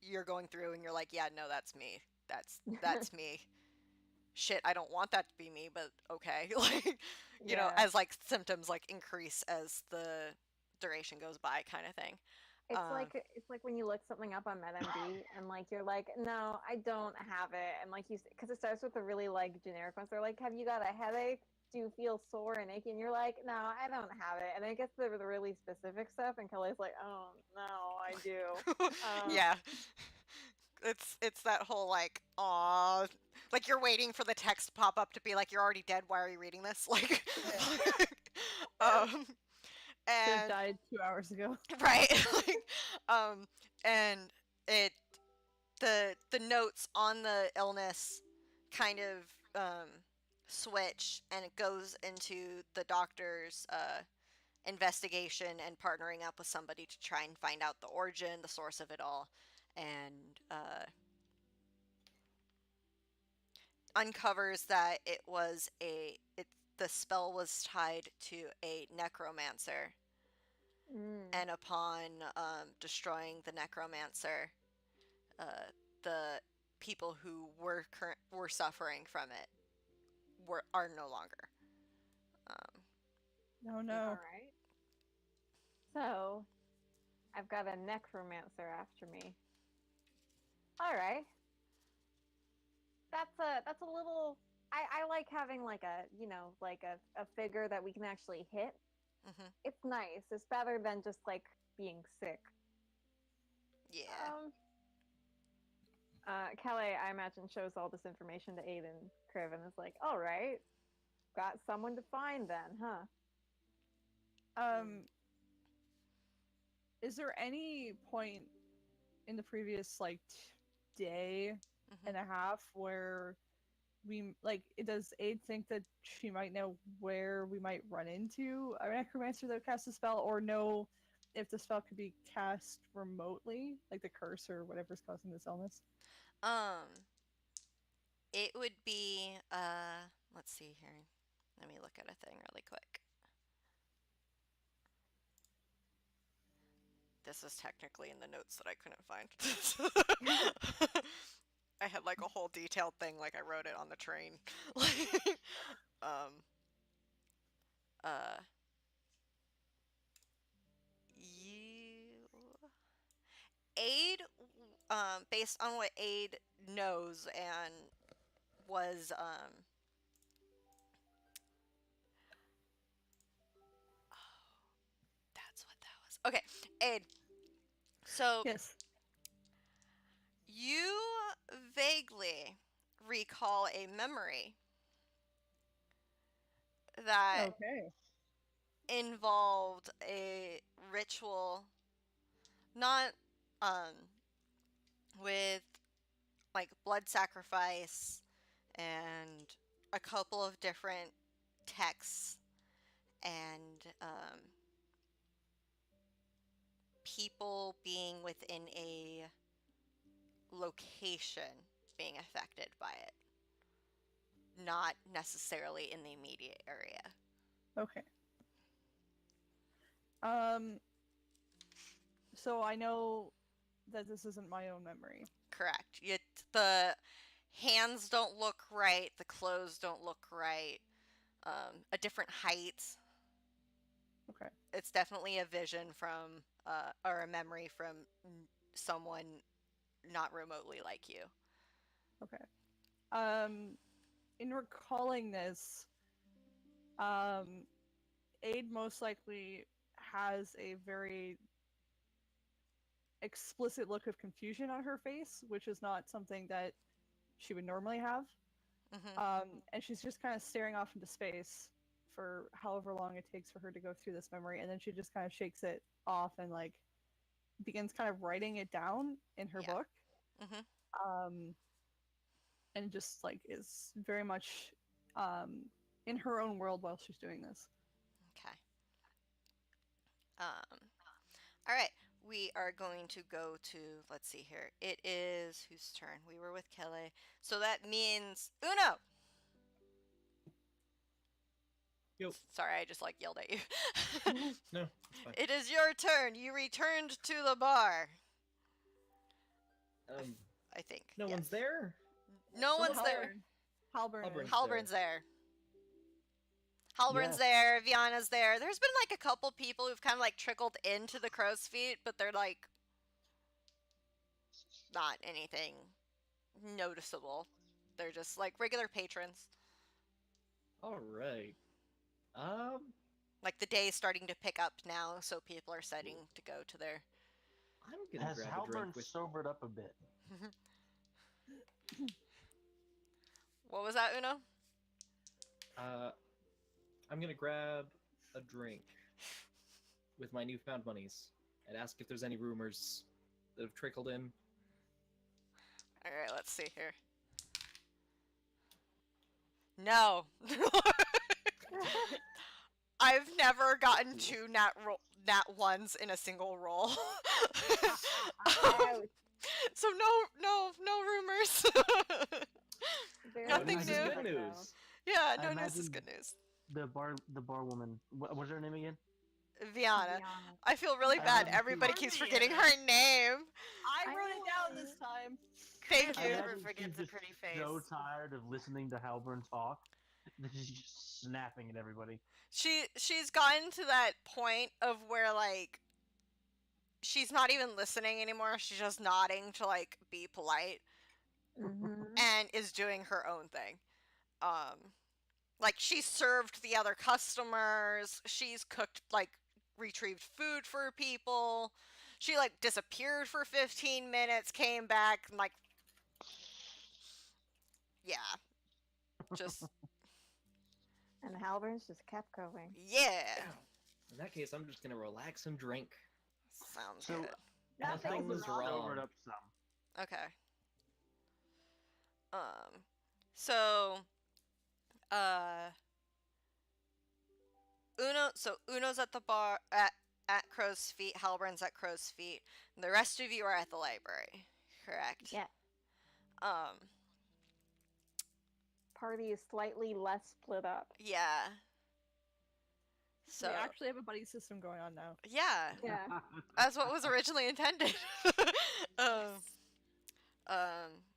you're going through and you're like yeah no that's me that's me shit I don't want that to be me but okay like you know Yeah. as like symptoms like increase as the duration goes by kind of thing. It's like when you look something up on MedMD and like you're like, no, I don't have it, and like because it starts with a really like generic ones. They're like, have you got a headache? Do you feel sore and achy? And you're like, no, I don't have it. And then it gets to the really specific stuff, and Kelly's like, oh no, I do. Yeah, it's that whole like aw like you're waiting for the text to pop up to be like you're already dead why are you reading this like um Should have and died 2 hours ago. right like and it the notes on the illness kind of switch and it goes into the doctor's investigation and partnering up with somebody to try and find out the origin the source of it all and uncovers that the spell was tied to a necromancer and upon destroying the necromancer the people who were suffering from it are no longer. No, no. All right. So, I've got a necromancer after me. All right. That's a little. I like having like a like a figure that we can actually hit. Mm-hmm. It's nice. It's better than just like being sick. Yeah. Kelly, I imagine, shows all this information to Aiden Kriv and is like, all right, got someone to find then, huh? Is there any point in the previous like day and a half where we like does Aid think that she might know where we might run into a necromancer that casts a spell or know if the spell could be cast remotely, like the curse or whatever's causing this illness? It would be let's see here. Let me look at a thing really quick. This is technically in the notes that I couldn't find. I had like a whole detailed thing like I wrote it on the train. um you Aid based on what Aid knows and was that's what that was. Okay, Aid. So Yes. you vaguely recall a memory that Okay. involved a ritual not with like blood sacrifice and a couple of different texts and people being within a location being affected by it, not necessarily in the immediate area. Okay. So I know that this isn't my own memory. Correct. The hands don't look right, the clothes don't look right, a different height. Okay. It's definitely a vision from, or a memory from someone not remotely like you. Okay. in recalling this, Aid most likely has a very explicit look of confusion on her face, which is not something that she would normally have. And she's just kind of staring off into space for however long it takes for her to go through this memory, and then she just kind of shakes it off and like begins kind of writing it down in her Yeah. book. Mm-hmm. And just like is very much in her own world while she's doing this. Okay. All right. We are going to go to, let's see here. It is whose turn? We were with Kelly. So that means Uno. Yo. Sorry, I just like yelled at you. No, it's fine. It is your turn. You returned to the bar. I think. No yes. one's there? No one's there. Halburn. Halburn's Halburn's there. Halburn's there. Viana's there. There's been like a couple people who've kind of like trickled into the crow's feet, but they're like not anything noticeable. They're just like regular patrons. All right. Like the day is starting to pick up now, so people are starting to go to their. I'm gonna Has grab a Halburn drink with. sobered up a bit? What was that, Uno? I'm gonna grab a drink with my newfound monies and ask if there's any rumors that have trickled in. All right, let's see here. No. I've never gotten two nat ones in a single roll. So no rumors. Nothing News new. is good news. Yeah, I no news is imagine- good news. The bar woman. What was her name again? Viana. I feel really I bad. imagine Everybody she- keeps Viana. forgetting her name. I wrote it down this time. Thank I you. never imagine forget she's the just pretty face. So tired of listening to Halburn talk that she's just snapping at everybody. She's gotten to that point of where like she's not even listening anymore. She's just nodding to like be polite and is doing her own thing. Like she served the other customers. She's cooked like retrieved food for people. She like disappeared for 15 minutes, came back and like yeah. Just And Halburns just kept going. yeah. In that case, I'm just gonna relax and drink. Sounds So- good. Nothing Nothing was wrong. wrong. Sobered up some. Okay. So Uno's at the bar at Crow's Feet, Halburn's at Crow's Feet, and the rest of you are at the library, correct? Yeah. Um, Party is slightly less split up. yeah. So We actually have a buddy system going on now. yeah, Yeah. that's what was originally intended.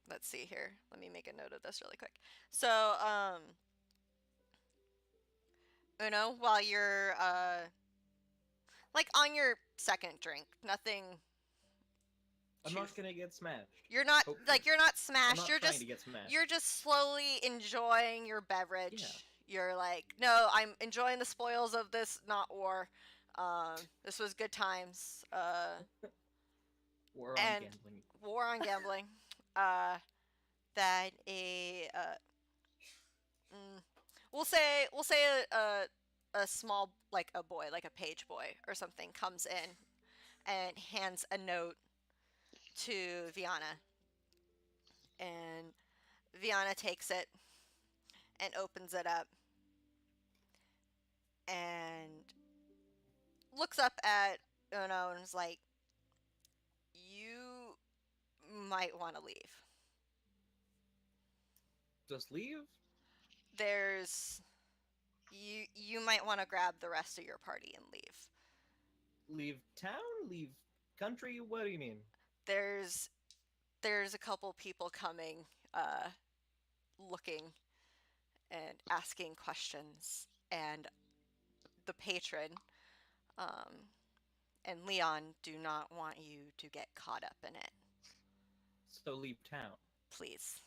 Let's see here. Let me make a note of this really quick. So, Uno, while you're like on your second drink, nothing. I'm not gonna get smashed. You're not Hopefully. like you're not I'm smashed. not You're trying just to get smashed. you're just slowly enjoying your beverage. Yeah. You're like, no, I'm enjoying the spoils of this not war. This was good times. War on and- gambling. War on gambling. That a we'll say a small like a boy, like a page boy or something, comes in and hands a note to Viana, and Viana takes it and opens it up and looks up at Uno and is like, you might want to leave. Just leave? There's you might want to grab the rest of your party and leave. Leave town? Leave country? What do you mean? There's a couple people coming looking and asking questions, and the patron and Leon do not want you to get caught up in it. So leave town. Please.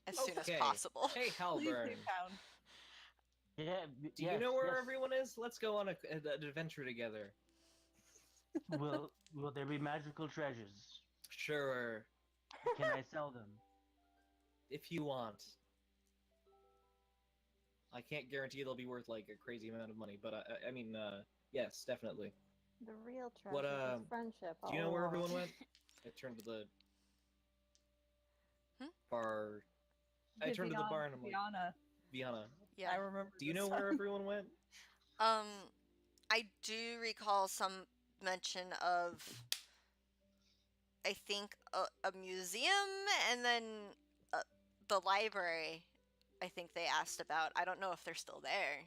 as soon as Okay. possible. Hey, Please Halburn. leave town. Yeah. Do you know where everyone is? Let's go on an adventure together. Will there be magical treasures? Sure, Can I sell them? if you want. I can't guarantee they'll be worth like a crazy amount of money, but I mean, yes, definitely. The real treasure What, is friendship. Do you know where all along. everyone went? I turned to the Hmm? bar. I turned to the bar and I'm like, Viana. Viana, Yeah. I remember. do you this know where song. everyone went? I do recall some mention of, I think, a museum and then the library. I think they asked about. I don't know if they're still there.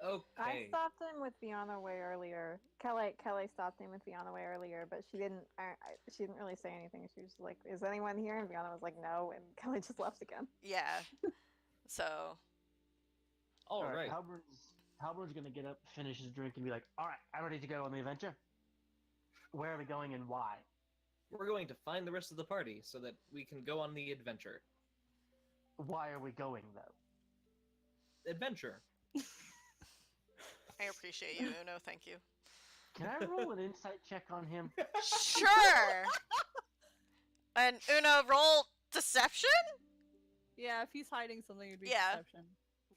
I Okay. stopped in with Fiona way earlier. Kelly stopped in with Fiona way earlier, but she didn't. She didn't really say anything. She was just like, "Is anyone here?" And Fiona was like, "No," and Kelly just left again. Yeah. So, All right. Halburn's gonna get up, finish his drink, and be like, "All right, I'm ready to go on the adventure. Where are we going and why?" We're going to find the rest of the party so that we can go on the adventure. Why are we going though? Adventure. I appreciate you, Uno. Thank you. Can I roll an insight check on him? Sure. And Uno, roll deception. Yeah, if he's hiding something, it'd be Yeah. deception.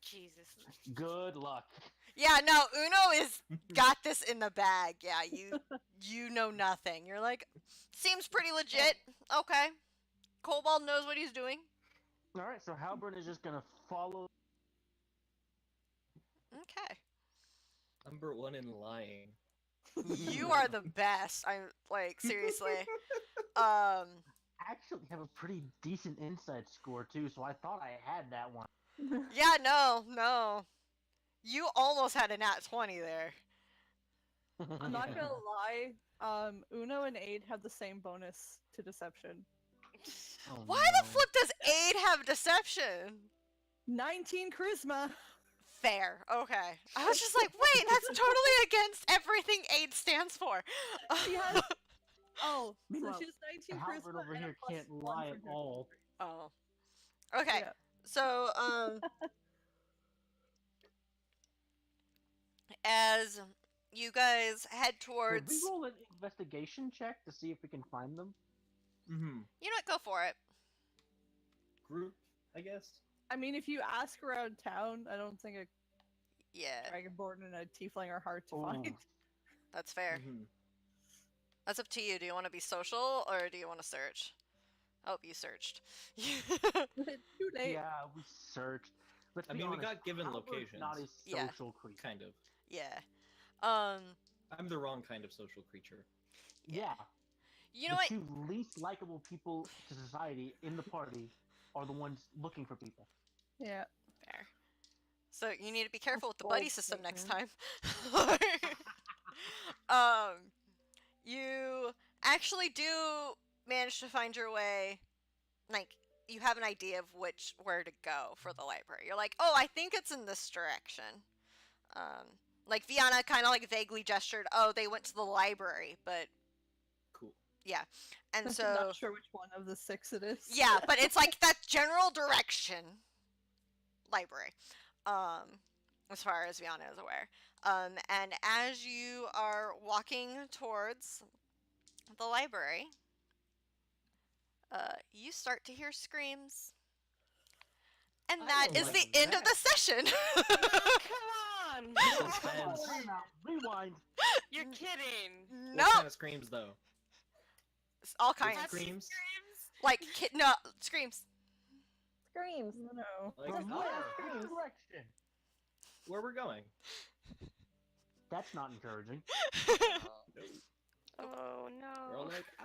Jesus. Good luck. Yeah, no, Uno is got this in the bag. Yeah, you know nothing. You're like, seems pretty legit. Okay. Kobold knows what he's doing. All right, so Halburn is just gonna follow. Okay. Number one in lying. You are the best. I'm like, seriously. Actually, have a pretty decent insight score too, so I thought I had that one. Yeah, no. You almost had a nat 20 there. I'm not gonna lie. Uno and Aid have the same bonus to deception. Oh, Why no. the flip does Aid have deception? 19 charisma. Fair. Okay. I was just like, wait, that's totally against everything Aid stands for. She has. Oh, so Meanwhile, she has 19 Halburn charisma over and a here plus can't 1 lie for at her all. Oh. Okay. Yeah. So, as you guys head Could towards, we roll an investigation check to see if we can find them? Mm-hmm. you know what? Go for it. Group, I guess. I mean, if you ask around town, I don't think a Yeah, dragonborn and a tiefling are hard to Ooh. find. that's fair. Mm-hmm. That's up to you. Do you want to be social or do you want to search? Oh, you searched. Too late. Yeah, we searched. Let's I be mean, we honest, got given Halburn's locations. Not a Yeah. social creature. Kind of. Yeah. I'm the wrong kind of social creature. Yeah. You know The what? two least likable people to society in the party are the ones looking for people. Yeah. Fair. So you need to be careful with the bold buddy system next time. statement. You actually do manage to find your way. Like, you have an idea of where to go for the library. You're like, oh, I think it's in this direction. Like Viana kind of like vaguely gestured, oh, they went to the library, but Cool. yeah. And I'm so not sure which one of the 6 it is. yeah, but it's like that general direction library. As far as Viana is aware. And as you are walking towards the library, you start to hear screams. And I that don't is like the end of the that. session. Come on! Suspense. Rewind. You're kidding! No, What kind of screams, though? all Just kinds. screams? Like no screams. Screams. No. Like, From ah, where? Which direction? where we're going? That's not encouraging. Oh We're all no. like, ah!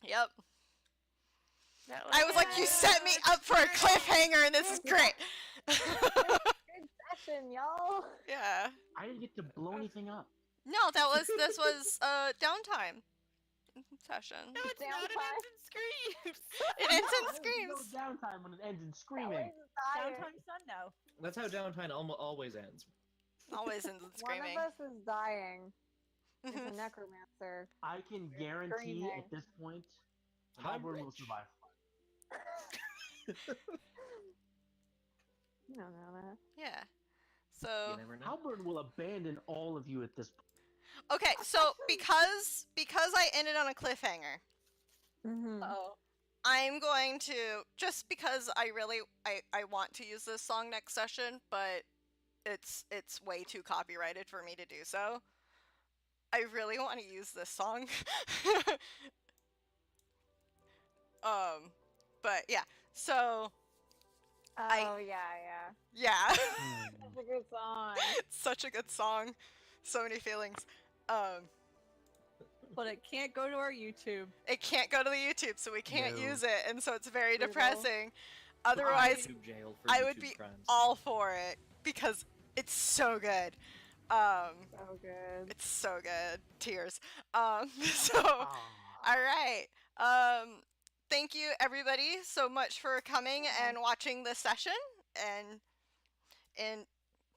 Yep. That I was like, you set me up for a cliffhanger, and this is great. Good session, y'all. Yeah. I didn't get to blow anything up. No, this was downtime session. No, it's not. It Downtime. ends in screams. It ends in There's screams. no downtime when it ends in screaming. Downtime sun now. That's how downtime always ends. Always ends in One screaming. of us is dying. It's Mhm. a necromancer. I can guarantee Screaming. at this point, I'm Halburn will rich. survive. No, no. Yeah. So You never know. Halberd will abandon all of you at this point. okay, so because I ended on a cliffhanger, Mm-hmm. Oh. I'm going to, just because I really I want to use this song next session, but it's way too copyrighted for me to do so. I really want to use this song. But yeah. So Oh, yeah. yeah. That's a good song. It's such a good song. So many feelings. But it can't go to our YouTube. It can't go to the YouTube, so we can't No. use it, and so it's very Brutal. depressing. Put Otherwise, YouTube jail for I would YouTube be crimes. all for it because it's so good. So good. It's so good. Tears. So Ah. all right. Thank you everybody so much for coming and watching this session and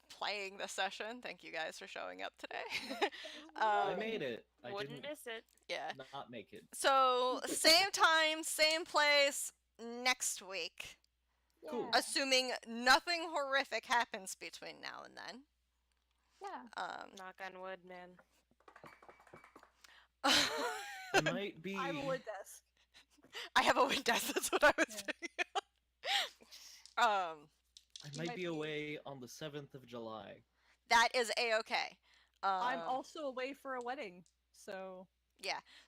playing this session. Thank you guys for showing up today. I made it. I Wouldn't didn't miss it. Yeah. not make it. So same time, same place next week. Cool. Yeah. Assuming nothing horrific happens between now and then. Yeah. Knock on wood, man. I might be. I have a wood desk. I have a wind desk. That's what I was doing. I You might might be be- away on the 7th of July. That is a-okay. I'm also away for a wedding, so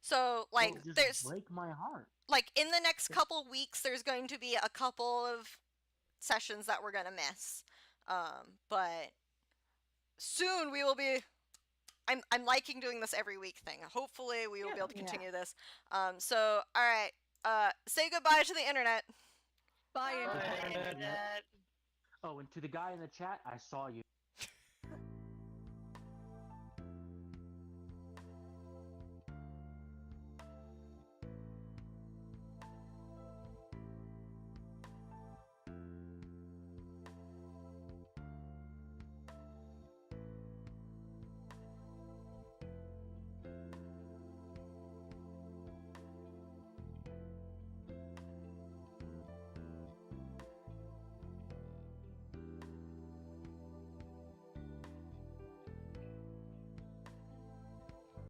So like Oh, just there's break my heart. like in the next couple weeks there's going to be a couple of sessions that we're gonna miss. But soon we will be. I'm liking doing this every week thing. Hopefully we will be able to Yeah. continue this. So all right. Say goodbye to the internet. bye. Bye, Internet. Internet. Oh, and to the guy in the chat, I saw you.